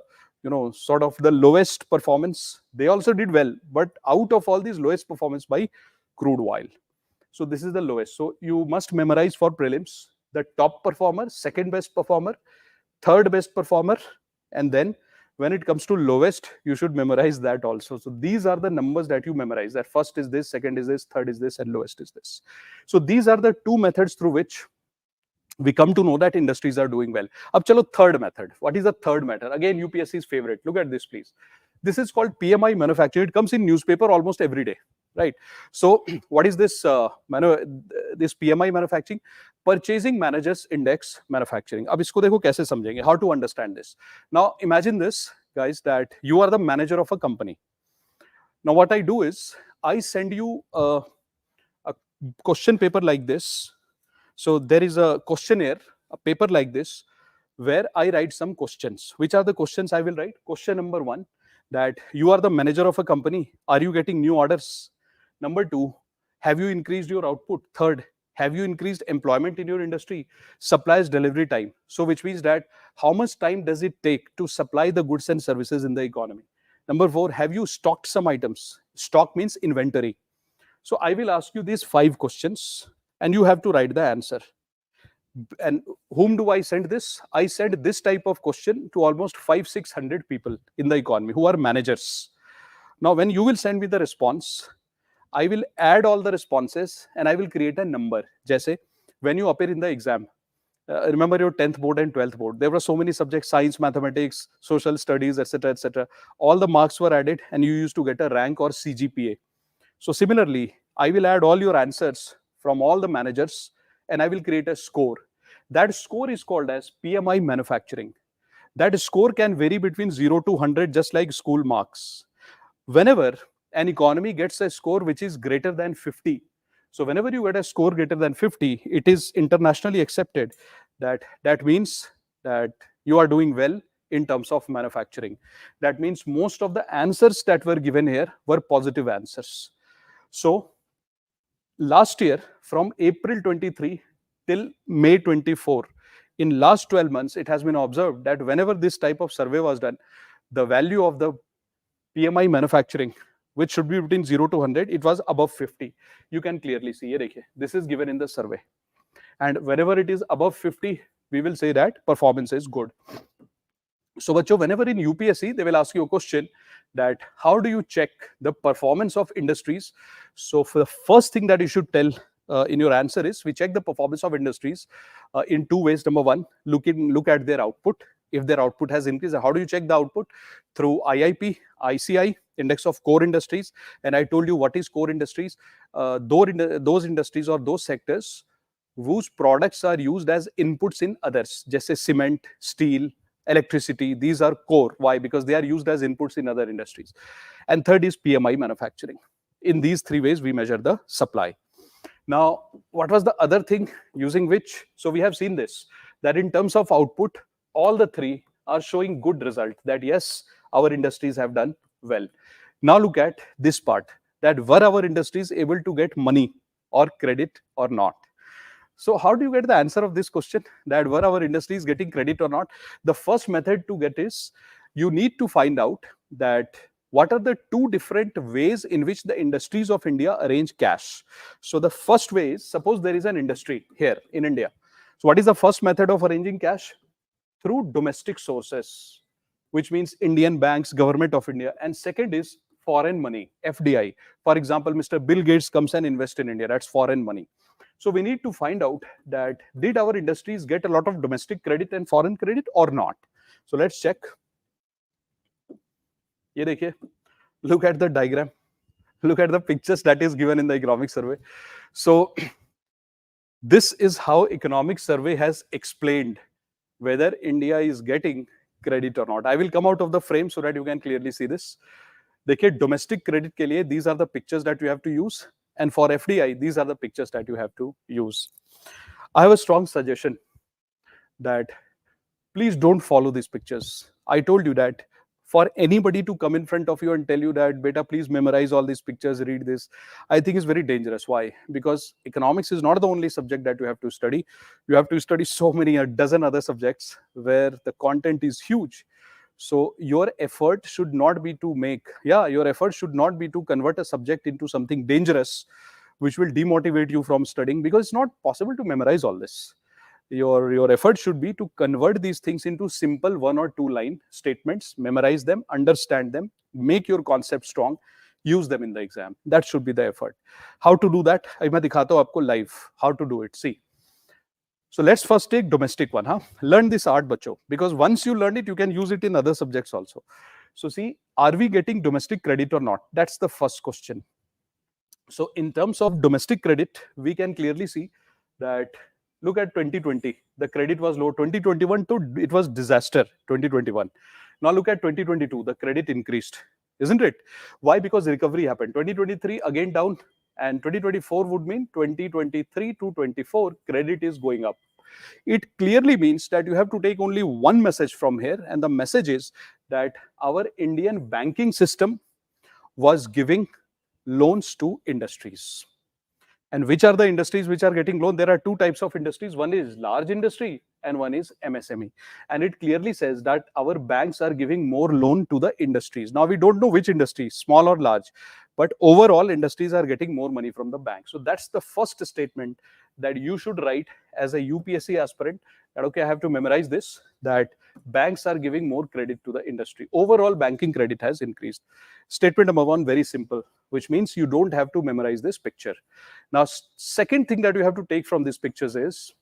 sort of the lowest performance? They also did well, but out of all these, lowest performance by crude oil. So this is the lowest. So you must memorize for prelims the top performer, second best performer, third best performer, and then when it comes to lowest, you should memorize that also. So these are the numbers that you memorize, that first is this, second is this, third is this, and lowest is this. So these are the 2 methods through which we come to know that industries are doing well. Ab chalo, third method. What is the third method? Again, UPSC's favorite. Look at this, please. This is called PMI manufacturing. It comes in newspaper almost every day. right? So what is this this PMI manufacturing? Purchasing Managers Index manufacturing. अब इसको देखो कैसे समझेंगे, how to understand this. Now imagine this, guys, that you are the manager of a company. Now what I do is I send you a question paper like this. So there is a questionnaire, a paper like this, where I write some questions. Which are the questions I will write? Question number 1, that you are the manager of a company. Are you getting new orders? Number 2, have you increased your output? Third, have you increased employment in your industry? Supplies delivery time. So which means that how much time does it take to supply the goods and services in the economy? Number 4, have you stocked some items? Stock means inventory. So I will ask you these 5 questions and you have to write the answer. And whom do I send this? I send this type of question to almost 500-600 people in the economy who are managers. Now, when you will send me the response, I will add all the responses and I will create a number. Jaise, when you appear in the exam, remember your 10th board and 12th board, there were so many subjects, science, mathematics, social studies, etc., etc. All the marks were added and you used to get a rank or CGPA. So similarly, I will add all your answers from all the managers and I will create a score. That score is called as PMI manufacturing. That score can vary between 0 to 100, just like school marks. Whenever an economy gets a score which is greater than 50, so whenever you get a score greater than 50, it is internationally accepted that that means that you are doing well in terms of manufacturing. That means most of the answers that were given here were positive answers. So last year, from April 23 till May 24, in last 12 months, it has been observed that whenever this type of survey was done, the value of the PMI manufacturing, which should be between 0 to 100, it was above 50. You can clearly see here, this is given in the survey. And whenever it is above 50, we will say that performance is good. So, bachcho, whenever in UPSC, they will ask you a question that how do you check the performance of industries? So, for the first thing that you should tell in your answer is, we check the performance of industries in 2 ways. Number 1, look at their output. If their output has increased, how do you check the output? Through IIP, ICI, Index of Core Industries. And I told you what is core industries. Those industries or those sectors whose products are used as inputs in others, just as cement, steel, electricity. These are core. Why? Because they are used as inputs in other industries. And third is PMI manufacturing. In these 3 ways, we measure the supply. Now, what was the other thing using which? So we have seen this, that in terms of output, all the 3 are showing good result, that yes, our industries have done well. Now look at this part, that were our industries able to get money or credit or not? So how do you get the answer of this question, that were our industries getting credit or not? The first method to get is, you need to find out that what are the 2 different ways in which the industries of India arrange cash. So the first way is, suppose there is an industry here in India. So what is the first method of arranging cash? Through domestic sources, which means Indian banks, government of India. And second is foreign money, FDI. For example, Mr. Bill Gates comes and invests in India. That's foreign money. So we need to find out that did our industries get a lot of domestic credit and foreign credit or not? So let's check. Ye dekhiye, look at the diagram. Look at the pictures that is given in the economic survey. So this is how economic survey has explained whether India is getting credit or not. I will come out of the frame so that you can clearly see this. देखिए, domestic credit के लिए these are the pictures that you have to use, and for FDI these are the pictures that you have to use. I have a strong suggestion that please don't follow these pictures. I told you that for anybody to come in front of you and tell you that, beta, please memorize all these pictures, read this, I think is very dangerous. Why? Because economics is not the only subject that you have to study. You have to study so many, a dozen other subjects where the content is huge. So your effort should not be to your effort should not be to convert a subject into something dangerous, which will demotivate you from studying, because it's not possible to memorize all this. Your effort should be to convert these things into simple 1 or 2 line statements, memorize them, understand them, make your concept strong, use them in the exam. That should be the effort. How to do that? I will dikhata hu aapko live how to do it. See. So let's first take domestic one. Learn this art, bacho, because once you learn it, you can use it in other subjects also. So see, are we getting domestic credit or not? That's the first question. So in terms of domestic credit, we can clearly see that, look at 2020, the credit was low. 2021 to it was disaster, 2021. Now look at 2022, the credit increased, isn't it? Why? Because recovery happened. 2023 again down, and 2024 would mean 2023 to 24 credit is going up. It clearly means that you have to take only one message from here, and the message is that our Indian banking system was giving loans to industries. And which are the industries which are getting loan? There are two types of industries. One is large industry and one is MSME. And it clearly says that our banks are giving more loan to the industries. Now we don't know which industry, small or large, but overall industries are getting more money from the bank. So that's the first statement that you should write as a UPSC aspirant, that okay, I have to memorize this, that banks are giving more credit to the industry. Overall banking credit has increased. Statement number one, very simple, which means you don't have to memorize this picture. Now, second thing that you have to take from these pictures is,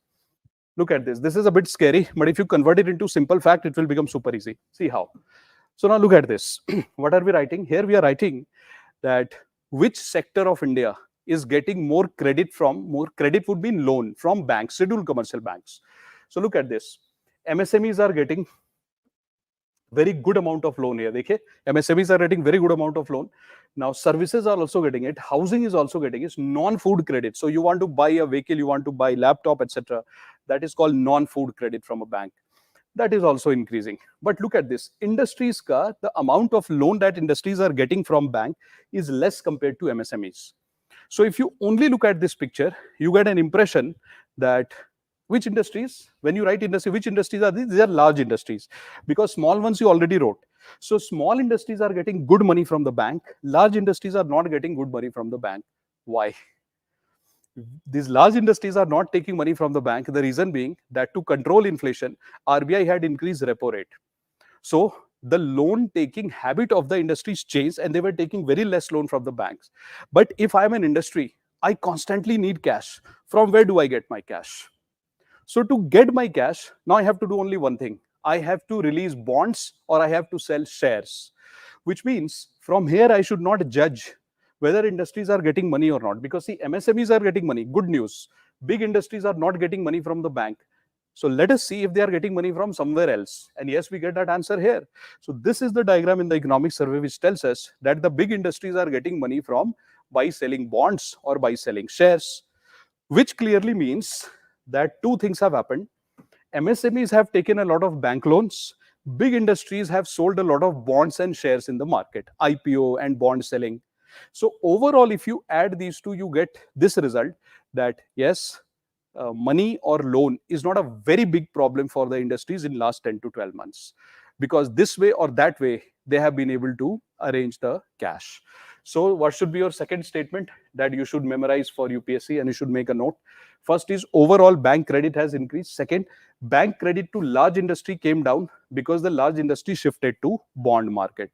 look at this. This is a bit scary, but if you convert it into simple fact, it will become super easy. See how. So now look at this. What are we writing? Here we are writing that which sector of India is getting more credit from, more credit would be loan from banks, scheduled commercial banks. So look at this. MSMEs are getting very good amount of loan here. Dekhe, MSMEs are getting very good amount of loan. Now services are also getting it. Housing is also getting it. Non-food credit. So you want to buy a vehicle, you want to buy laptop, etc. That is called non-food credit from a bank. That is also increasing. But look at this. Industries ka, the amount of loan that industries are getting from bank is less compared to MSMEs. So if you only look at this picture, you get an impression that which industries, when you write industry, which industries are these? These are large industries, because small ones you already wrote. So small industries are getting good money from the bank. Large industries are not getting good money from the bank. Why? These large industries are not taking money from the bank. The reason being that to control inflation, RBI had increased repo rate. So the loan taking habit of the industries changed, and they were taking very less loan from the banks. But if I'm an industry, I constantly need cash. From where do I get my cash? So to get my cash, now I have to do only one thing. I have to release bonds or I have to sell shares, which means from here I should not judge whether industries are getting money or not, because see, MSMEs are getting money. Good news. Big industries are not getting money from the bank. So let us see if they are getting money from somewhere else. And yes, we get that answer here. So this is the diagram in the economic survey which tells us that the big industries are getting money from by selling bonds or by selling shares, which clearly means that two things have happened. MSMEs have taken a lot of bank loans. Big industries have sold a lot of bonds and shares in the market, IPO and bond selling. So overall, if you add these two, you get this result that yes, money or loan is not a very big problem for the industries in last 10 to 12 months, because this way or that way, they have been able to arrange the cash. So what should be your second statement that you should memorize for UPSC and you should make a note? First is overall bank credit has increased. Second, bank credit to large industry came down because the large industry shifted to bond market.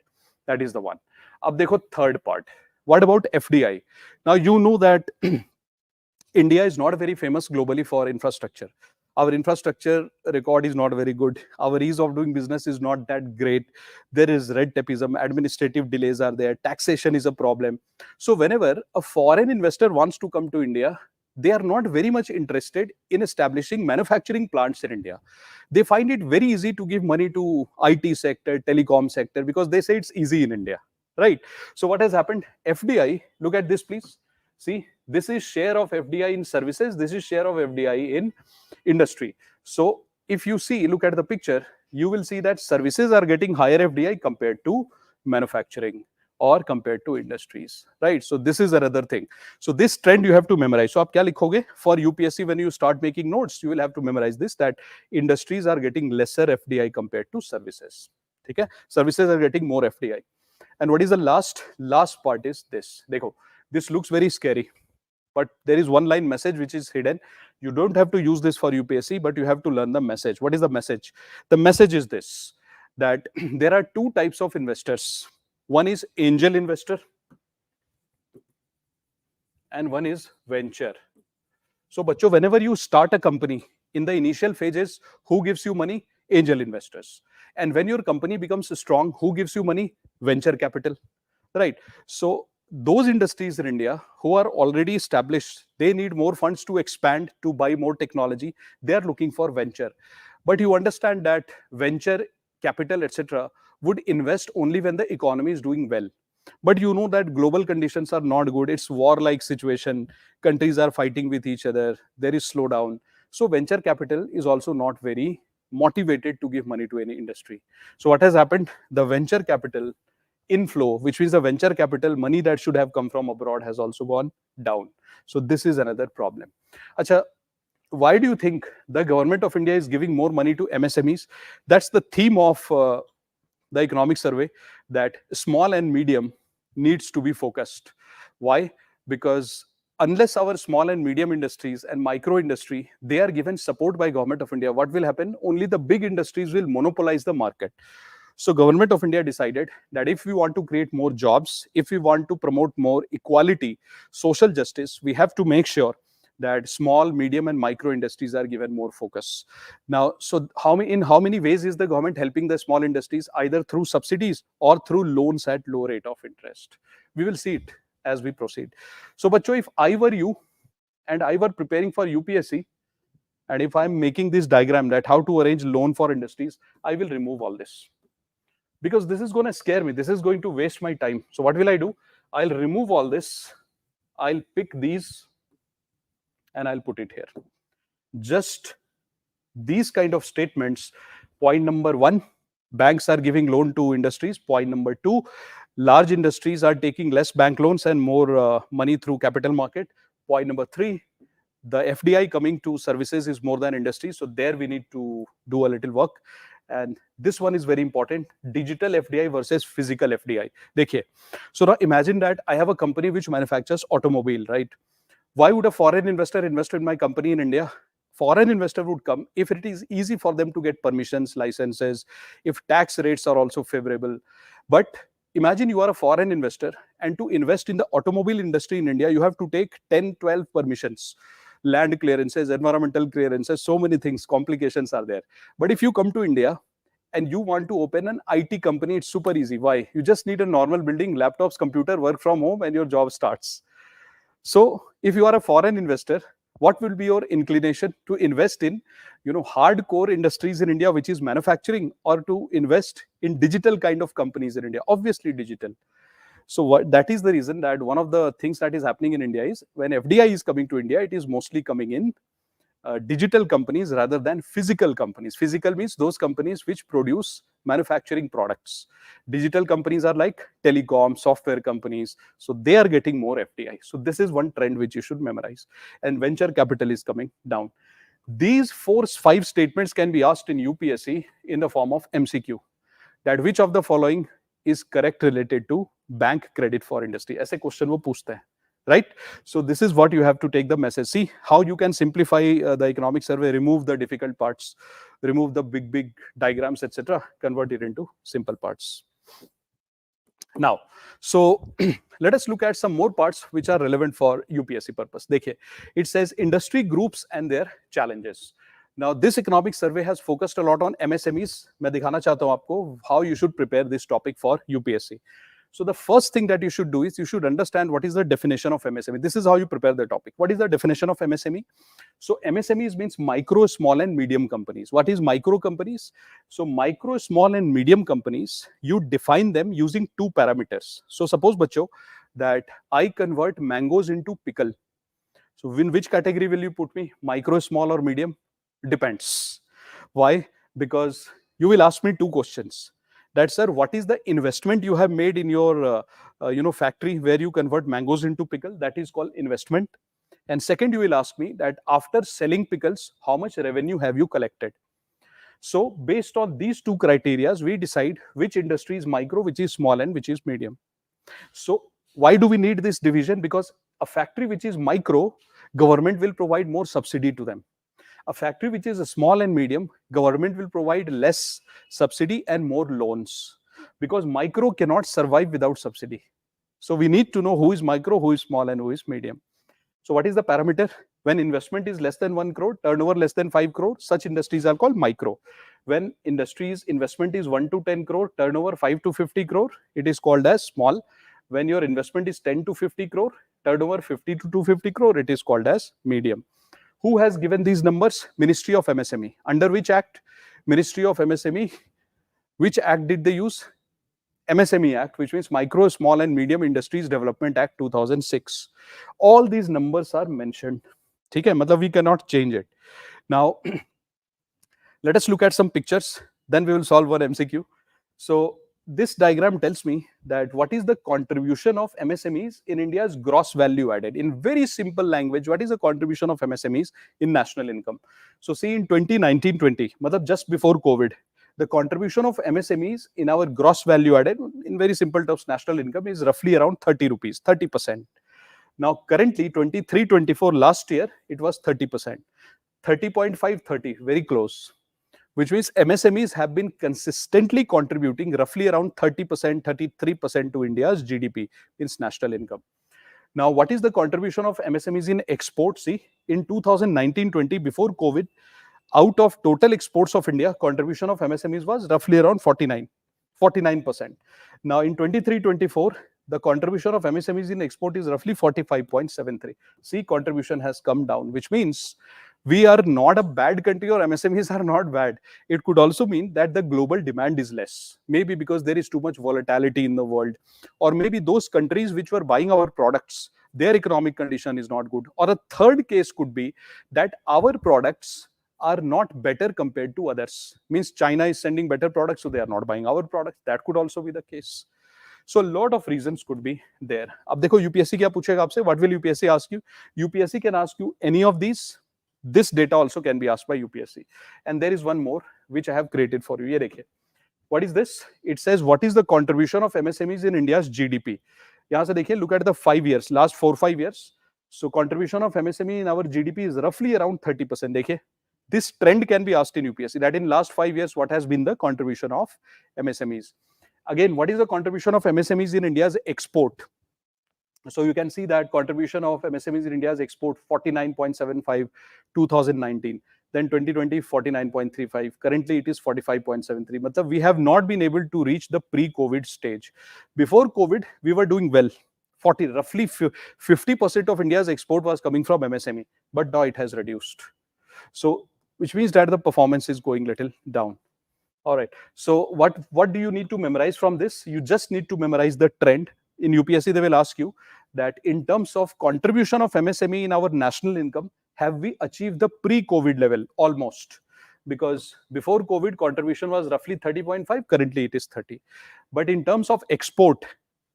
That is the one. Ab dekho third part. What about FDI? Now you know that India is not very famous globally for infrastructure. Our infrastructure record is not very good. Our ease of doing business is not that great. There is red tapeism, administrative delays are there, taxation is a problem. So whenever a foreign investor wants to come to India, they are not very much interested in establishing manufacturing plants in India. They find it very easy to give money to IT sector, telecom sector, because they say it's easy in India, right? So what has happened? FDI, look at this please. See, this is share of FDI in services. This is share of FDI in industry. So if you see, look at the picture, you will see that services are getting higher FDI compared to manufacturing or compared to industries, right? So this is another thing. So this trend you have to memorize. So aap kya likhoge? For UPSC, when you start making notes, you will have to memorize this, that industries are getting lesser FDI compared to services. Okay? Services are getting more FDI. And what is the last part is this. Dekho, this looks very scary, but there is one line message which is hidden. You don't have to use this for UPSC, but you have to learn the message. What is the message? The message is this, that there are two types of investors. One is angel investor and one is venture. So, bacho, whenever you start a company, in the initial phases, who gives you money? Angel investors. And when your company becomes strong, who gives you money? Venture capital, right? So those industries in India who are already established, they need more funds to expand, to buy more technology. They are looking for venture. But you understand that venture capital, etc., would invest only when the economy is doing well. But you know that global conditions are not good. It's war-like situation. Countries are fighting with each other. There is slowdown. So venture capital is also not very motivated to give money to any industry. So what has happened? The venture capital inflow, which means the venture capital money that should have come from abroad, has also gone down. So this is another problem. Acha, why do you think the government of India is giving more money to MSMEs? That's the theme of the economic survey, that small and medium needs to be focused. Why? Because unless our small and medium industries and micro industry, they are given support by government of India, what will happen? Only the big industries will monopolize the market. So government of India decided that if we want to create more jobs, if we want to promote more equality, social justice, we have to make sure that small, medium, and micro industries are given more focus. Now, so in how many ways is the government helping the small industries? Either through subsidies or through loans at low rate of interest. We will see it as we proceed. So, Bacho, if I were you and I were preparing for UPSC, and if I'm making this diagram that how to arrange loan for industries, I will remove all this. Because this is going to scare me. This is going to waste my time. So what will I do? I'll remove all this. I'll pick these and I'll put it here. Just these kind of statements. Point number 1, banks are giving loan to industries. Point number 2, large industries are taking less bank loans and more money through capital market. Point number 3, the FDI coming to services is more than industry. So there we need to do a little work. And this one is very important, digital FDI versus physical FDI. Dekhiye. So now imagine that I have a company which manufactures automobile, right? Why would a foreign investor invest in my company in India? Foreign investor would come if it is easy for them to get permissions, licenses, if tax rates are also favorable. But imagine you are a foreign investor, and to invest in the automobile industry in India, you have to take 10, 12 permissions, land clearances, environmental clearances, so many things, complications are there. But if you come to India and you want to open an IT company, it's super easy. Why? You just need a normal building, laptops, computer, work from home, and your job starts. So if you are a foreign investor, what will be your inclination to invest in, hardcore industries in India, which is manufacturing, or to invest in digital kind of companies in India? Obviously digital. So that is the reason that one of the things that is happening in India is when FDI is coming to India, it is mostly coming in digital companies rather than physical companies. Physical means those companies which produce manufacturing products. Digital companies are like telecom, software companies. So they are getting more FDI. So this is one trend which you should memorize. And venture capital is coming down. These 4-5 statements can be asked in UPSC in the form of MCQ. That which of the following is correct related to bank credit for industry? ऐसे question वो पूछते हैं. Right? So this is what you have to take the message. See how you can simplify the economic survey, remove the difficult parts, remove the big diagrams, etc., convert it into simple parts. Now, so let us look at some more parts which are relevant for UPSC purpose. Dekhiye, it says industry groups and their challenges. Now, this economic survey has focused a lot on MSMEs. मैं दिखाना चाहता हूँ आपको how you should prepare this topic for UPSC. So the first thing that you should do is you should understand what is the definition of MSME. This is how you prepare the topic. What is the definition of MSME? So MSMEs means micro, small, and medium companies. What is micro companies? So micro, small, and medium companies, you define them using 2 parameters. So suppose, bacho, that I convert mangoes into pickle. So in which category will you put me? Micro, small, or medium? Depends. Why? Because you will ask me 2 questions. That, sir, what is the investment you have made in your factory where you convert mangoes into pickle? That is called investment. And second, you will ask me that after selling pickles, how much revenue have you collected? So based on these 2 criteria, we decide which industry is micro, which is small, and which is medium. So why do we need this division? Because a factory which is micro, government will provide more subsidy to them. A factory which is a small and medium, government will provide less subsidy and more loans, because micro cannot survive without subsidy. So we need to know who is micro, who is small, and who is medium. So what is the parameter? When investment is less than 1 crore, turnover less than 5 crore, such industries are called micro. When industries investment is 1 to 10 crore, turnover 5 to 50 crore, it is called as small. When your investment is 10 to 50 crore, turnover 50 to 250 crore, it is called as medium. Who has given these numbers? Ministry of MSME. Under which act? Ministry of MSME. Which act did they use? MSME Act, which means Micro, Small and Medium Industries Development Act 2006. All these numbers are mentioned. Okay, matlab we cannot change it. Now, let us look at some pictures, then we will solve one MCQ. So, this diagram tells me that what is the contribution of MSMEs in India's gross value added. In very simple language, what is the contribution of MSMEs in national income? So, see in 2019-20, matlab just before COVID, the contribution of MSMEs in our gross value added, in very simple terms, national income is roughly around 30 rupees, 30%. Now, currently, 23-24 last year, it was 30%. 30.5, 30, very close. Which means MSMEs have been consistently contributing roughly around 30%, 33% to India's GDP, means national income. Now, what is the contribution of MSMEs in export? See, in 2019-20, before COVID, out of total exports of India, contribution of MSMEs was roughly around 49%. Now, in 23-24, the contribution of MSMEs in export is roughly 45.73. See, contribution has come down, which means we are not a bad country or MSMEs are not bad. It could also mean that the global demand is less. Maybe because there is too much volatility in the world, or maybe those countries which were buying our products, their economic condition is not good. Or a third case could be that our products are not better compared to others. Means China is sending better products, so they are not buying our products. That could also be the case. So a lot of reasons could be there. अब देखो UPSC क्या पूछेगा आपसे? What will UPSC ask you? UPSC can ask you any of these. This data also can be asked by UPSC. And there is one more which I have created for you. ये देखिए. What is this? It says what is the contribution of MSMEs in India's GDP. यहाँ से देखिए, look at the 5 years, last 4-5 years. So contribution of MSME in our GDP is roughly around 30%. देखिए, this trend can be asked in UPSC, that in last 5 years, what has been the contribution of MSMEs. Again, what is the contribution of MSMEs in India's export? So you can see that contribution of MSMEs in India's export 49.75 2019, then 2020 49.35, currently it is 45.73. Matlab we have not been able to reach the pre-COVID stage. Before COVID, we were doing well. Roughly 50% of India's export was coming from MSME, but now it has reduced. So which means that the performance is going little down. All right. So what do you need to memorize from this? You just need to memorize the trend. In UPSC, they will ask you that in terms of contribution of MSME in our national income, have we achieved the pre-COVID level? Almost. Because before COVID, contribution was roughly 30.5. Currently, it is 30. But in terms of export,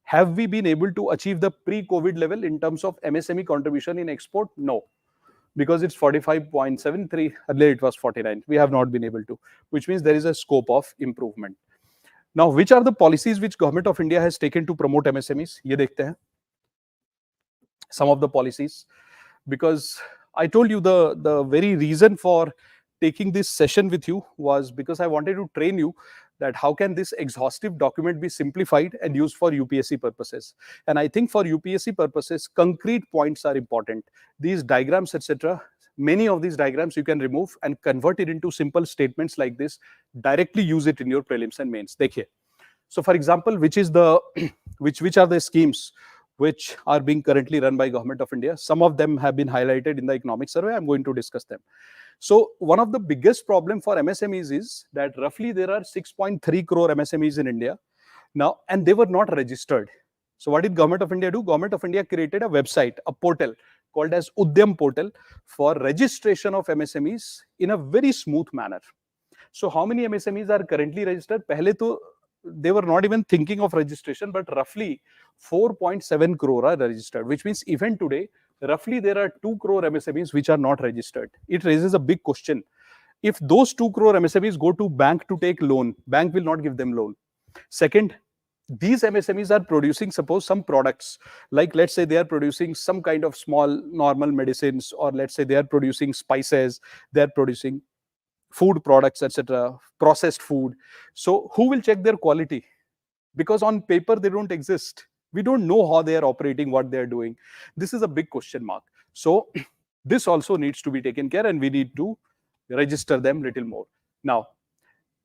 have we been able to achieve the pre-COVID level in terms of MSME contribution in export? No. Because it's 45.73, earlier it was 49. We have not been able to, which means there is a scope of improvement. Now, which are the policies which Government of India has taken to promote MSMEs? ये देखते हैं. Some of the policies, because I told you the very reason for taking this session with you was because I wanted to train you that how can this exhaustive document be simplified and used for UPSC purposes. And I think for UPSC purposes, concrete points are important. These diagrams, etc., many of these diagrams you can remove and convert it into simple statements like this, directly use it in your prelims and mains. देखिए. So for example, which are the schemes which are being currently run by Government of India? Some of them have been highlighted in the economic survey. I'm going to discuss them. So one of the biggest problem for MSMEs is that roughly there are 6.3 crore MSMEs in India now, and they were not registered. So what did Government of India do? Government of India created a website, a portal called as Udyam portal for registration of MSMEs in a very smooth manner. So how many MSMEs are currently registered? Pehle to they were not even thinking of registration, but roughly 4.7 crore are registered, which means even today, roughly there are 2 crore MSMEs which are not registered. It raises a big question. If those 2 crore MSMEs go to bank to take loan, bank will not give them loan. Second, these MSMEs are producing, suppose, some products, like let's say they are producing some kind of small normal medicines, or let's say they are producing spices, they are producing food products, etc., processed food. So who will check their quality? Because on paper they don't exist. We don't know how they are operating, what they are doing. This is a big question mark. So this also needs to be taken care, and we need to register them little more. Now,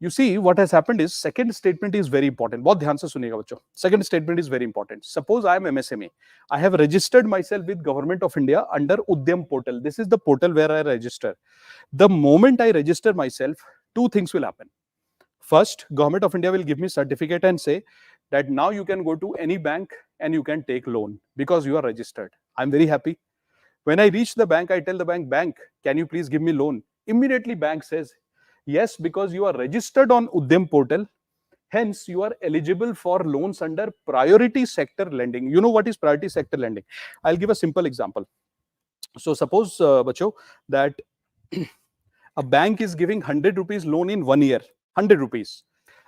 You see, what has happened is second statement is very important. बहुत ध्यान से सुनिएगा बच्चों. Second statement is very important. Suppose I am MSME. I have registered myself with Government of India under Udyam portal. This is the portal where I register. The moment I register myself, two things will happen. First, Government of India will give me certificate and say that now you can go to any bank and you can take loan because you are registered. I'm very happy. When I reach the bank, I tell the bank, can you please give me loan? Immediately bank says, yes, because you are registered on Udyam portal. Hence, you are eligible for loans under priority sector lending. You know what is priority sector lending? I'll give a simple example. So suppose, bacho, that a bank is giving 100 rupees loan in 1 year, 100 rupees.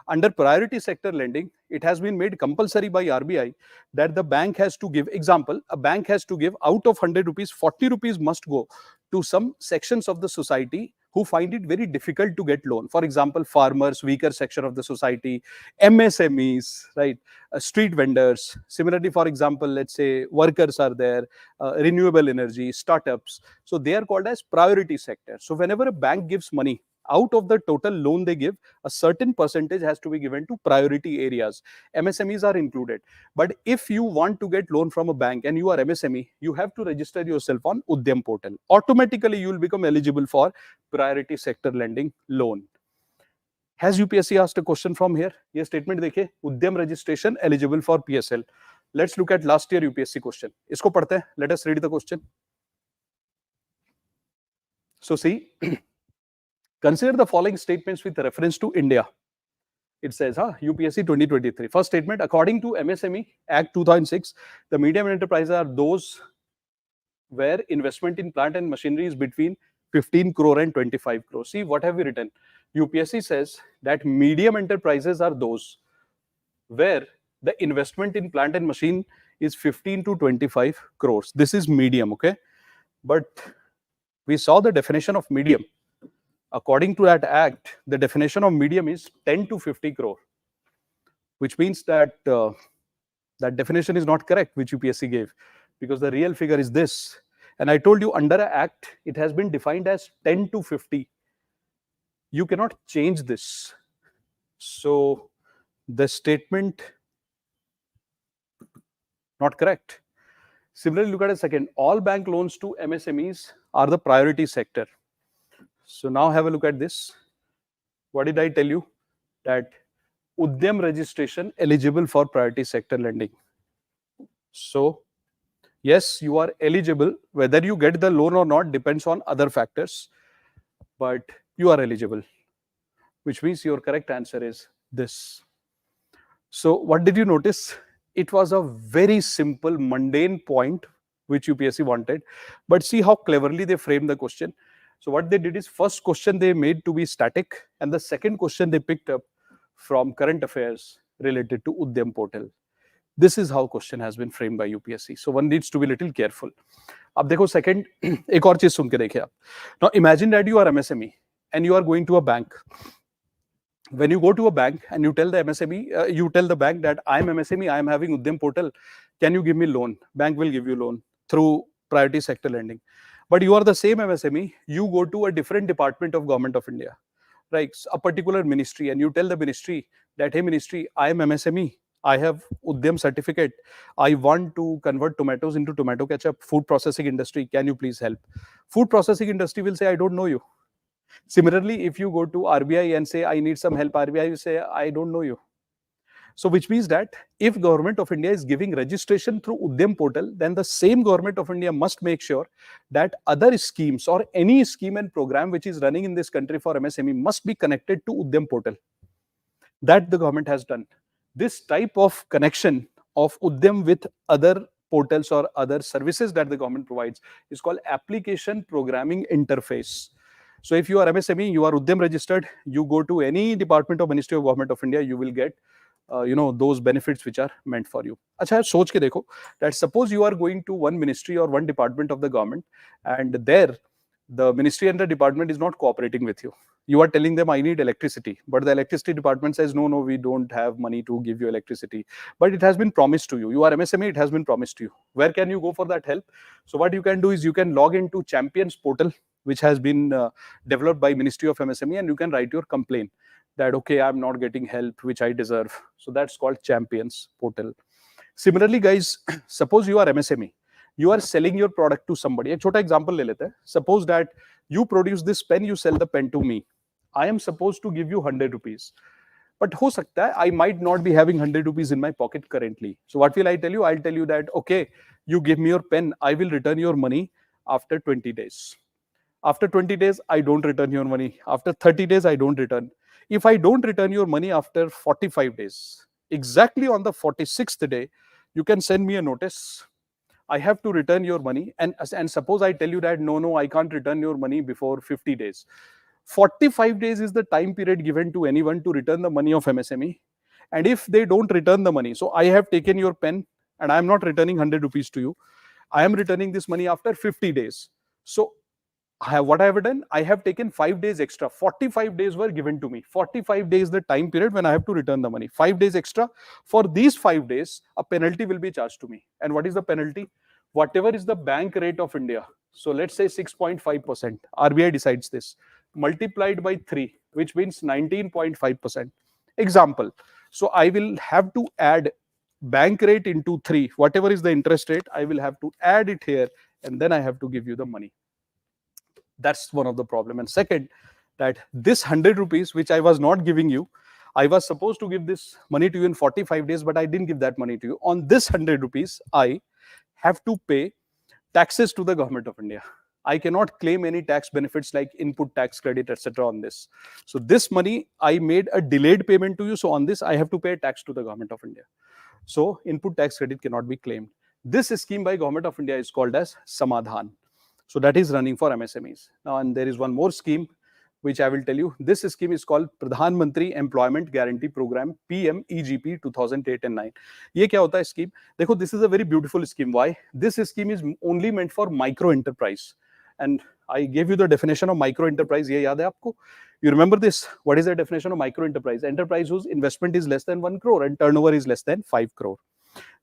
Under priority sector lending, it has been made compulsory by RBI that the bank has to give, example, a bank has to give out of 100 rupees, 40 rupees must go to some sections of the society who find it very difficult to get loan. For example, farmers, weaker section of the society, MSMEs, right? Street vendors. Similarly, for example, let's say workers are there, renewable energy, startups. So they are called as priority sector. So whenever a bank gives money, out of the total loan they give, a certain percentage has to be given to priority areas. MSMEs are included. But if you want to get loan from a bank and you are MSME, you have to register yourself on Udyam portal. Automatically, you will become eligible for priority sector lending loan. Has UPSC asked a question from here? Ye statement dekhe, Udyam registration eligible for PSL. Let's look at last year UPSC question. Isko padhte hain. Let us read the question. So see, consider the following statements with reference to India. It says, UPSC 2023. First statement, according to MSME Act 2006, the medium enterprises are those where investment in plant and machinery is between 15 crore and 25 crore. See, what have we written? UPSC says that medium enterprises are those where the investment in plant and machine is 15 to 25 crores. This is medium, okay? But we saw the definition of medium. According to that act, the definition of medium is 10 to 50 crore, which means that that definition is not correct, which UPSC gave, because the real figure is this. And I told you under an act, it has been defined as 10 to 50. You cannot change this. So the statement not correct. Similarly, look at a second. All bank loans to MSMEs are the priority sector. So now have a look at this. What did I tell you? That Udyam registration eligible for priority sector lending. So yes, you are eligible. Whether you get the loan or not depends on other factors, but you are eligible, which means your correct answer is this. So what did you notice? It was a very simple, mundane point which UPSC wanted, but see how cleverly they framed the question. So what they did is, first question they made to be static, and the second question they picked up from current affairs related to Udyam portal. This is how question has been framed by UPSC. So one needs to be a little careful. अब देखो second, एक और चीज सुन के देखिए आप. Now imagine that you are MSME and you are going to a bank. When you go to a bank and you tell the MSME, you tell the bank that I am MSME, I am having Udyam portal. Can you give me loan? Bank will give you loan through priority sector lending. But you are the same MSME, you go to a different department of Government of India, right? A particular ministry, and you tell the ministry that, hey ministry, I am MSME, I have Udyam certificate, I want to convert tomatoes into tomato ketchup, food processing industry, can you please help? Food processing industry will say, I don't know you. Similarly, if you go to RBI and say, I need some help, RBI will say, I don't know you. So which means that if Government of India is giving registration through Udyam portal, then the same Government of India must make sure that other schemes or any scheme and program which is running in this country for MSME must be connected to Udyam portal. That the government has done. This type of connection of Udyam with other portals or other services that the government provides is called application programming interface. So if you are MSME, you are Udyam registered, you go to any department or ministry of Government of India, you will get those benefits which are meant for you. अच्छा सोच के देखो that suppose you are going to one ministry or one department of the government, and there the ministry and the department is not cooperating with you. You are telling them I need electricity, but the electricity department says no, we don't have money to give you electricity, but it has been promised to you. You are MSME, it has been promised to you. Where can you go for that help? So what you can do is you can log into Champions portal, which has been developed by Ministry of MSME, and you can write your complaint that, okay, I'm not getting help which I deserve. So that's called champions portal. Similarly, guys, suppose you are MSME, you are selling your product to somebody. एक छोटा example ले लेते हैं. Suppose that you produce this pen, you sell the pen to me. I am supposed to give you 100 rupees. But हो सकता है I might not be having 100 rupees in my pocket currently. So what will I tell you? I'll tell you that, okay, you give me your pen, I will return your money after 20 days. After 20 days, I don't return your money. After 30 days, I don't return. If I don't return your money after 45 days, exactly on the 46th day, you can send me a notice. I have to return your money. And suppose I tell you that, no, I can't return your money before 50 days. 45 days is the time period given to anyone to return the money of MSME. And if they don't return the money, so I have taken your pen and I am not returning 100 rupees to you. I am returning this money after 50 days. So what I have done, I have taken 5 days extra. 45 days were given to me. 45 days the time period when I have to return the money. 5 days extra. For these 5 days, a penalty will be charged to me. And what is the penalty? Whatever is the bank rate of India. So let's say 6.5%. RBI decides this. Multiplied by 3, which means 19.5%. Example. So I will have to add bank rate into 3. Whatever is the interest rate, I will have to add it here. And then I have to give you the money. That's one of the problem. And second, that this 100 rupees which I was not giving you, I was supposed to give this money to you in 45 days, but I didn't give that money to you. On this 100 rupees, I have to pay taxes to the government of India. I cannot claim any tax benefits like input tax credit, etc. on this. So this money, I made a delayed payment to you. So on this, I have to pay tax to the government of India. So input tax credit cannot be claimed. This scheme by government of India is called as Samadhan. So that is running for MSMEs. Now, and there is one more scheme which I will tell you. This scheme is called Pradhan Mantri Employment Guarantee Program, PMEGP 2008 and 9. ये क्या होता है scheme? देखो, this is a very beautiful scheme. Why? This scheme is only meant for micro enterprise. And I gave you the definition of micro enterprise. ये याद है आपको? You remember this? What is the definition of micro enterprise? Enterprise whose investment is less than 1 crore and turnover is less than 5 crore.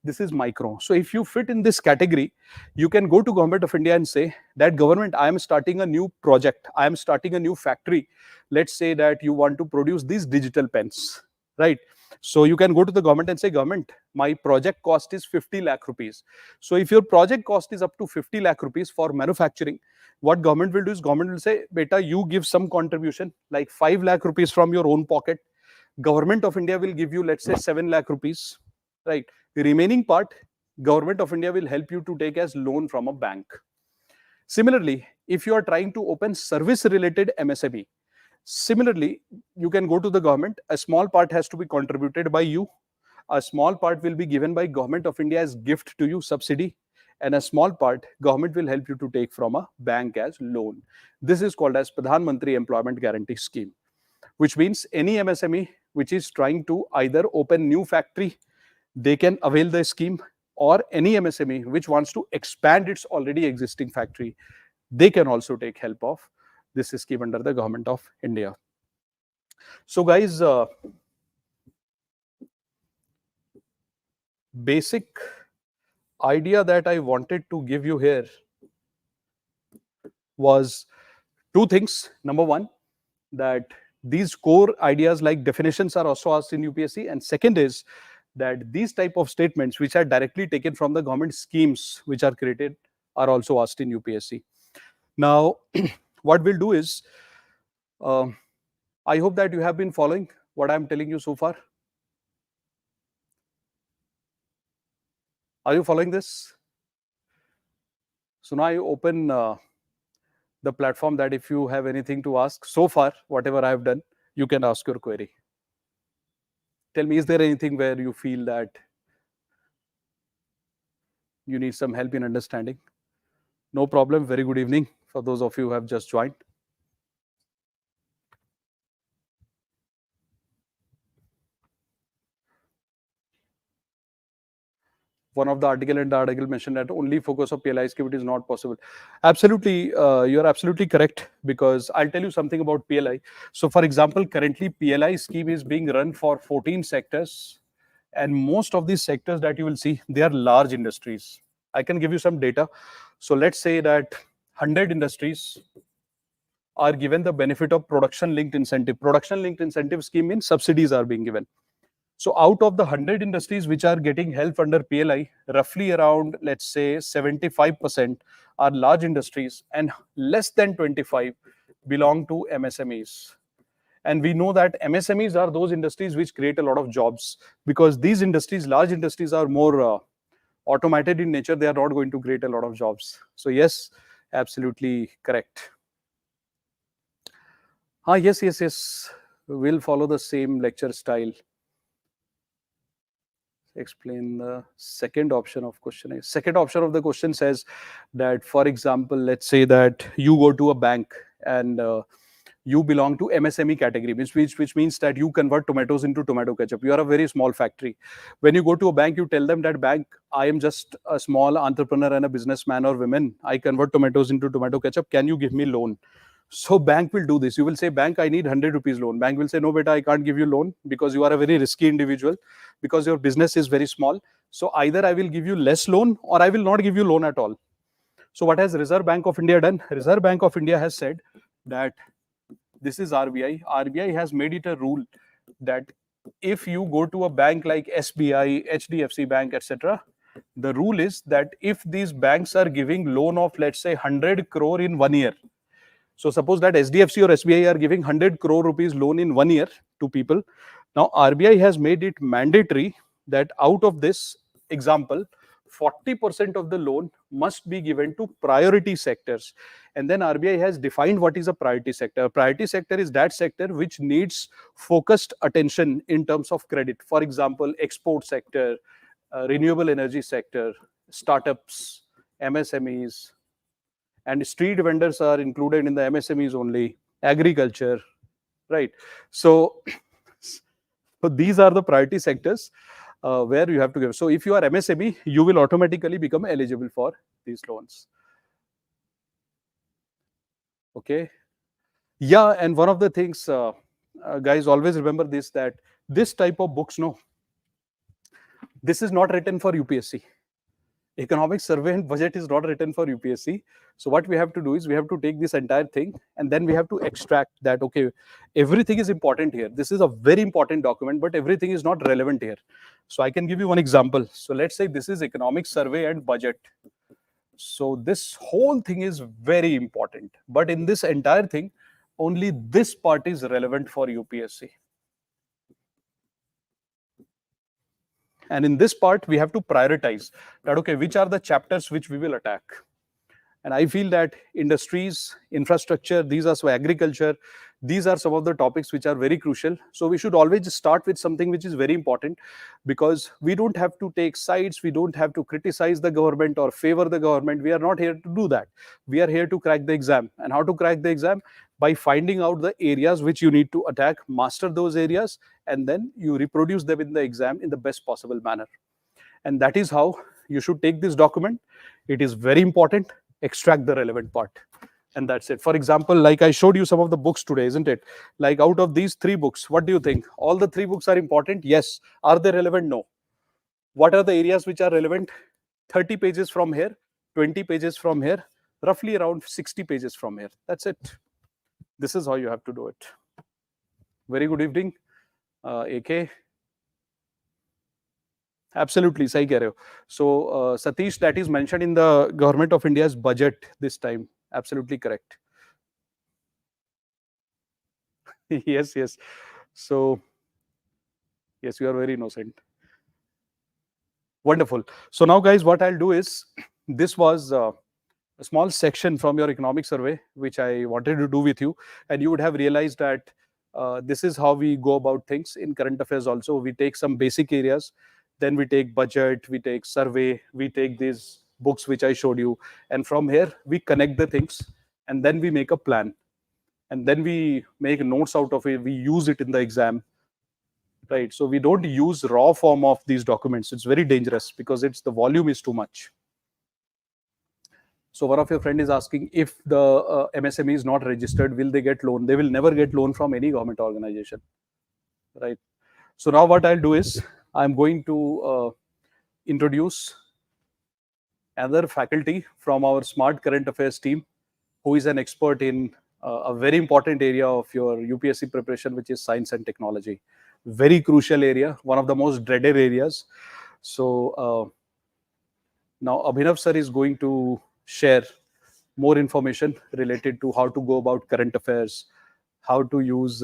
This is micro. So if you fit in this category, you can go to government of India and say that government, I am starting a new project. I am starting a new factory. Let's say that you want to produce these digital pens, right? So you can go to the government and say, government, my project cost is 50 lakh rupees. So if your project cost is up to 50 lakh rupees for manufacturing, what government will do is government will say, beta, you give some contribution like 5 lakh rupees from your own pocket. Government of India will give you, let's say 7 lakh rupees, right? The remaining part, government of India will help you to take as loan from a bank. Similarly, if you are trying to open service-related MSME, similarly, you can go to the government. A small part has to be contributed by you. A small part will be given by government of India as gift to you, subsidy. And a small part, government will help you to take from a bank as loan. This is called as Pradhan Mantri Employment Guarantee Scheme, which means any MSME which is trying to either open new factory, they can avail the scheme, or any MSME which wants to expand its already existing factory, they can also take help of this scheme under the government of India. So guys, basic idea that I wanted to give you here was two things. Number one, that these core ideas like definitions are also asked in UPSC, and second is that these type of statements which are directly taken from the government schemes which are created are also asked in UPSC. Now, what we'll do is, I hope that you have been following what I'm telling you so far. Are you following this? So now I open the platform that if you have anything to ask so far, whatever I've done, you can ask your query. Tell me, is there anything where you feel that you need some help in understanding? No problem. Very good evening for those of you who have just joined. One of the article mentioned that only focus of PLI scheme is not possible. Absolutely, you're absolutely correct, because I'll tell you something about PLI. So for example, currently PLI scheme is being run for 14 sectors, and most of these sectors that you will see, they are large industries. I can give you some data. So let's say that 100 industries are given the benefit of production linked incentive. Production linked incentive scheme means subsidies are being given. So out of the 100 industries which are getting help under PLI, roughly around, let's say 75% are large industries and less than 25 belong to MSMEs. And we know that MSMEs are those industries which create a lot of jobs, because these industries, large industries, are more automated in nature. They are not going to create a lot of jobs. So yes, absolutely correct. Yes. We'll follow the same lecture style. Explain the second option of question. Second option of the question says that, for example, let's say that you go to a bank and you belong to MSME category, which means that you convert tomatoes into tomato ketchup. You are a very small factory. When you go to a bank, you tell them that, bank, I am just a small entrepreneur and a businessman or woman. I convert tomatoes into tomato ketchup. Can you give me loan? So bank will do this. You will say, bank, I need 100 rupees loan. Bank will say, no, beta, I can't give you loan because you are a very risky individual, because your business is very small. So either I will give you less loan or I will not give you loan at all. So what has Reserve Bank of India done? Reserve Bank of India has said that, this is RBI. RBI has made it a rule that if you go to a bank like SBI, HDFC Bank, etc., the rule is that if these banks are giving loan of, let's say, 100 crore in 1 year. So suppose that SDFC or SBI are giving 100 crore rupees loan in 1 year to people. Now RBI has made it mandatory that out of this example, 40% of the loan must be given to priority sectors. And then RBI has defined what is a priority sector. A priority sector is that sector which needs focused attention in terms of credit. For example, export sector, renewable energy sector, startups, MSMEs, and street vendors are included in the MSMEs only, agriculture, right? So, so these are the priority sectors where you have to give. So if you are MSME, you will automatically become eligible for these loans. Okay. Yeah, and one of the things, guys, always remember this, that this type of books, no, this is not written for UPSC. Economic survey and budget is not written for UPSC. So what we have to do is we have to take this entire thing and then we have to extract that, okay, everything is important here. This is a very important document, but everything is not relevant here. So I can give you one example. So let's say this is economic survey and budget. So this whole thing is very important, but in this entire thing, only this part is relevant for UPSC. And in this part, we have to prioritize that, okay, which are the chapters which we will attack. And I feel that industries, infrastructure, these are so agriculture, these are some of the topics which are very crucial. So we should always start with something which is very important, because we don't have to take sides. We don't have to criticize the government or favor the government. We are not here to do that. We are here to crack the exam. And how to crack the exam? By finding out the areas which you need to attack, master those areas, and then you reproduce them in the exam in the best possible manner. And that is how you should take this document. It is very important. Extract the relevant part, and that's it. For example, like I showed you some of the books today, isn't it? Like out of these 3 books, what do you think? All the 3 books are important? Yes. Are they relevant? No. What are the areas which are relevant? 30 pages from here, 20 pages from here, roughly around 60 pages from here. That's it. This is how you have to do it. Very good evening, AK. Absolutely, sahi keh rahe ho. So Satish, that is mentioned in the Government of India's budget this time. Absolutely correct. Yes. So yes, you are very innocent. Wonderful. So now, guys, what I'll do is, this was a small section from your economic survey which I wanted to do with you, and you would have realized that this is how we go about things in current affairs. Also, we take some basic areas, then we take budget, we take survey, we take these books which I showed you, and from here we connect the things, and then we make a plan, and then we make notes out of it. We use it in the exam, right? So we don't use raw form of these documents. It's very dangerous because the volume is too much. So one of your friend is asking, if the MSME is not registered, will they get loan? They will never get loan from any government organization, right? So now what I'll do is, I'm going to introduce another faculty from our Smart Current Affairs team, who is an expert in a very important area of your UPSC preparation, which is science and technology. Very crucial area, one of the most dreaded areas. So now Abhinav sir is going to share more information related to how to go about current affairs, how to use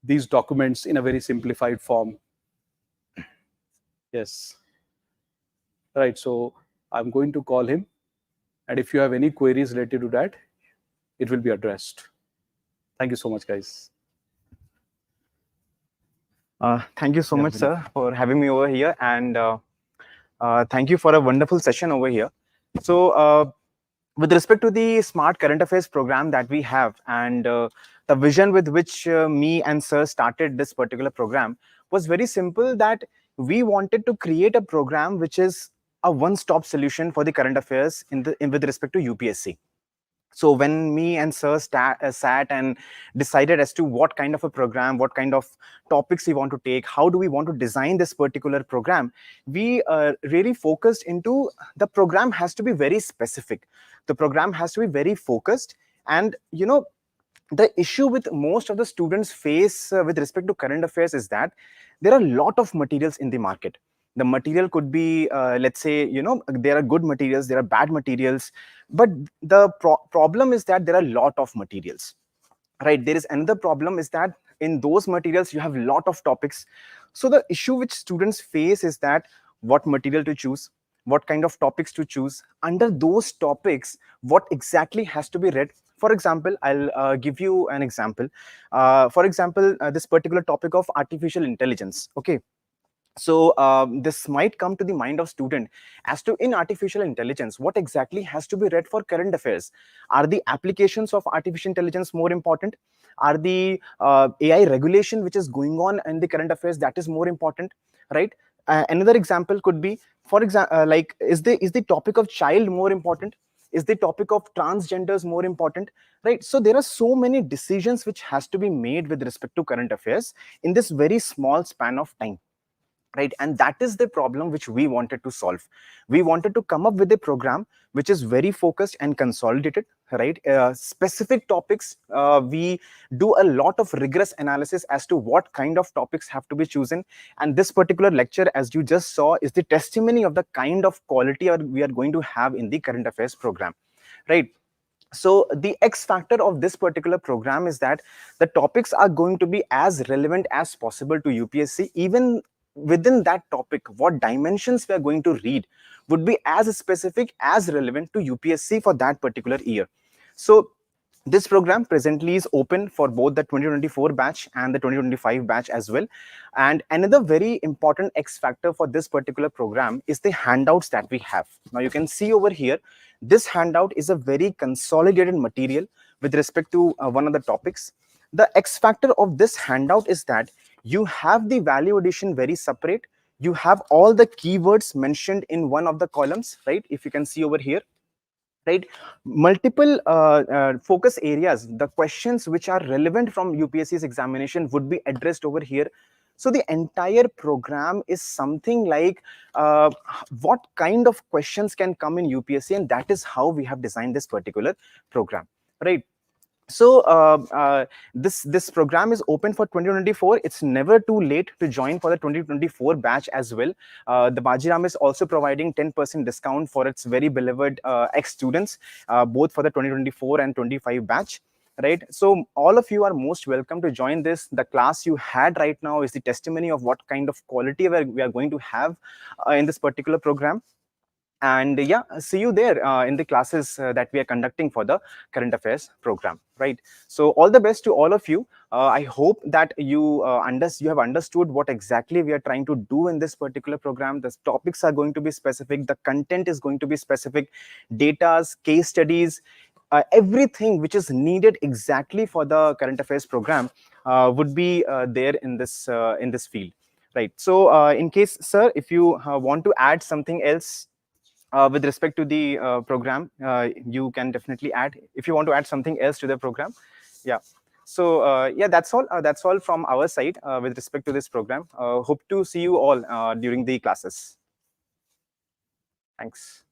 these documents in a very simplified form. Yes. Right. So I'm going to call him. And if you have any queries related to that, it will be addressed. Thank you so much, guys. Thank you so much, sir, for having me over here. And thank you for a wonderful session over here. So, with respect to the Smart Current Affairs program that we have, and the vision with which me and sir started this particular program was very simple, that we wanted to create a program which is a one-stop solution for the current affairs with respect to UPSC. So when me and sir sat and decided as to what kind of a program, what kind of topics we want to take, how do we want to design this particular program, we really focused into the program has to be very specific. The program has to be very focused. And, the issue with most of the students face with respect to current affairs is that there are a lot of materials in the market. The material could be, let's say, there are good materials, there are bad materials, but the problem is that there are a lot of materials, right? There is another problem is that in those materials you have a lot of topics. So the issue which students face is that what material to choose, what kind of topics to choose, under those topics what exactly has to be read. For example, I'll give you an example. For example, this particular topic of artificial intelligence. Okay, so this might come to the mind of student as to, in artificial intelligence, what exactly has to be read for current affairs. Are the applications of artificial intelligence more important? Are the AI regulation which is going on in the current affairs, that is more important, right? Another example could be, for example, like, is the topic of child more important? Is the topic of transgenders more important, right? So there are so many decisions which has to be made with respect to current affairs in this very small span of time, right? And that is the problem which we wanted to solve. We wanted to come up with a program which is very focused and consolidated, right? Specific topics, we do a lot of rigorous analysis as to what kind of topics have to be chosen. And this particular lecture, as you just saw, is the testimony of the kind of quality we are going to have in the current affairs program, right? So the X factor of this particular program is that the topics are going to be as relevant as possible to UPSC. Even within that topic, what dimensions we are going to read would be as specific, as relevant to UPSC for that particular year. So this program presently is open for both the 2024 batch and the 2025 batch as well. And another very important X factor for this particular program is the handouts that we have. Now you can see over here, this handout is a very consolidated material with respect to one of the topics. The X factor of this handout is that you have the value addition very separate. You have all the keywords mentioned in one of the columns, right? If you can see over here, right? Multiple focus areas, the questions which are relevant from UPSC's examination would be addressed over here. So the entire program is something like what kind of questions can come in UPSC, and that is how we have designed this particular program, right? So this program is open for 2024. It's never too late to join for the 2024 batch as well. The Vajiram is also providing 10% discount for its very beloved ex-students, both for the 2024 and 25 batch. Right, so all of you are most welcome to join this. The class you had right now is the testimony of what kind of quality we are going to have in this particular program. And yeah, see you there in the classes that we are conducting for the current affairs program, right? So all the best to all of you. I hope that you have understood what exactly we are trying to do in this particular program. The topics are going to be specific, the content is going to be specific, datas, case studies, everything which is needed exactly for the current affairs program would be there in this field, right? So in case, sir, if you want to add something else with respect to the program, you can definitely add if you want to add something else to the program. Yeah. So yeah, that's all from our side with respect to this program. Hope to see you all during the classes. Thanks.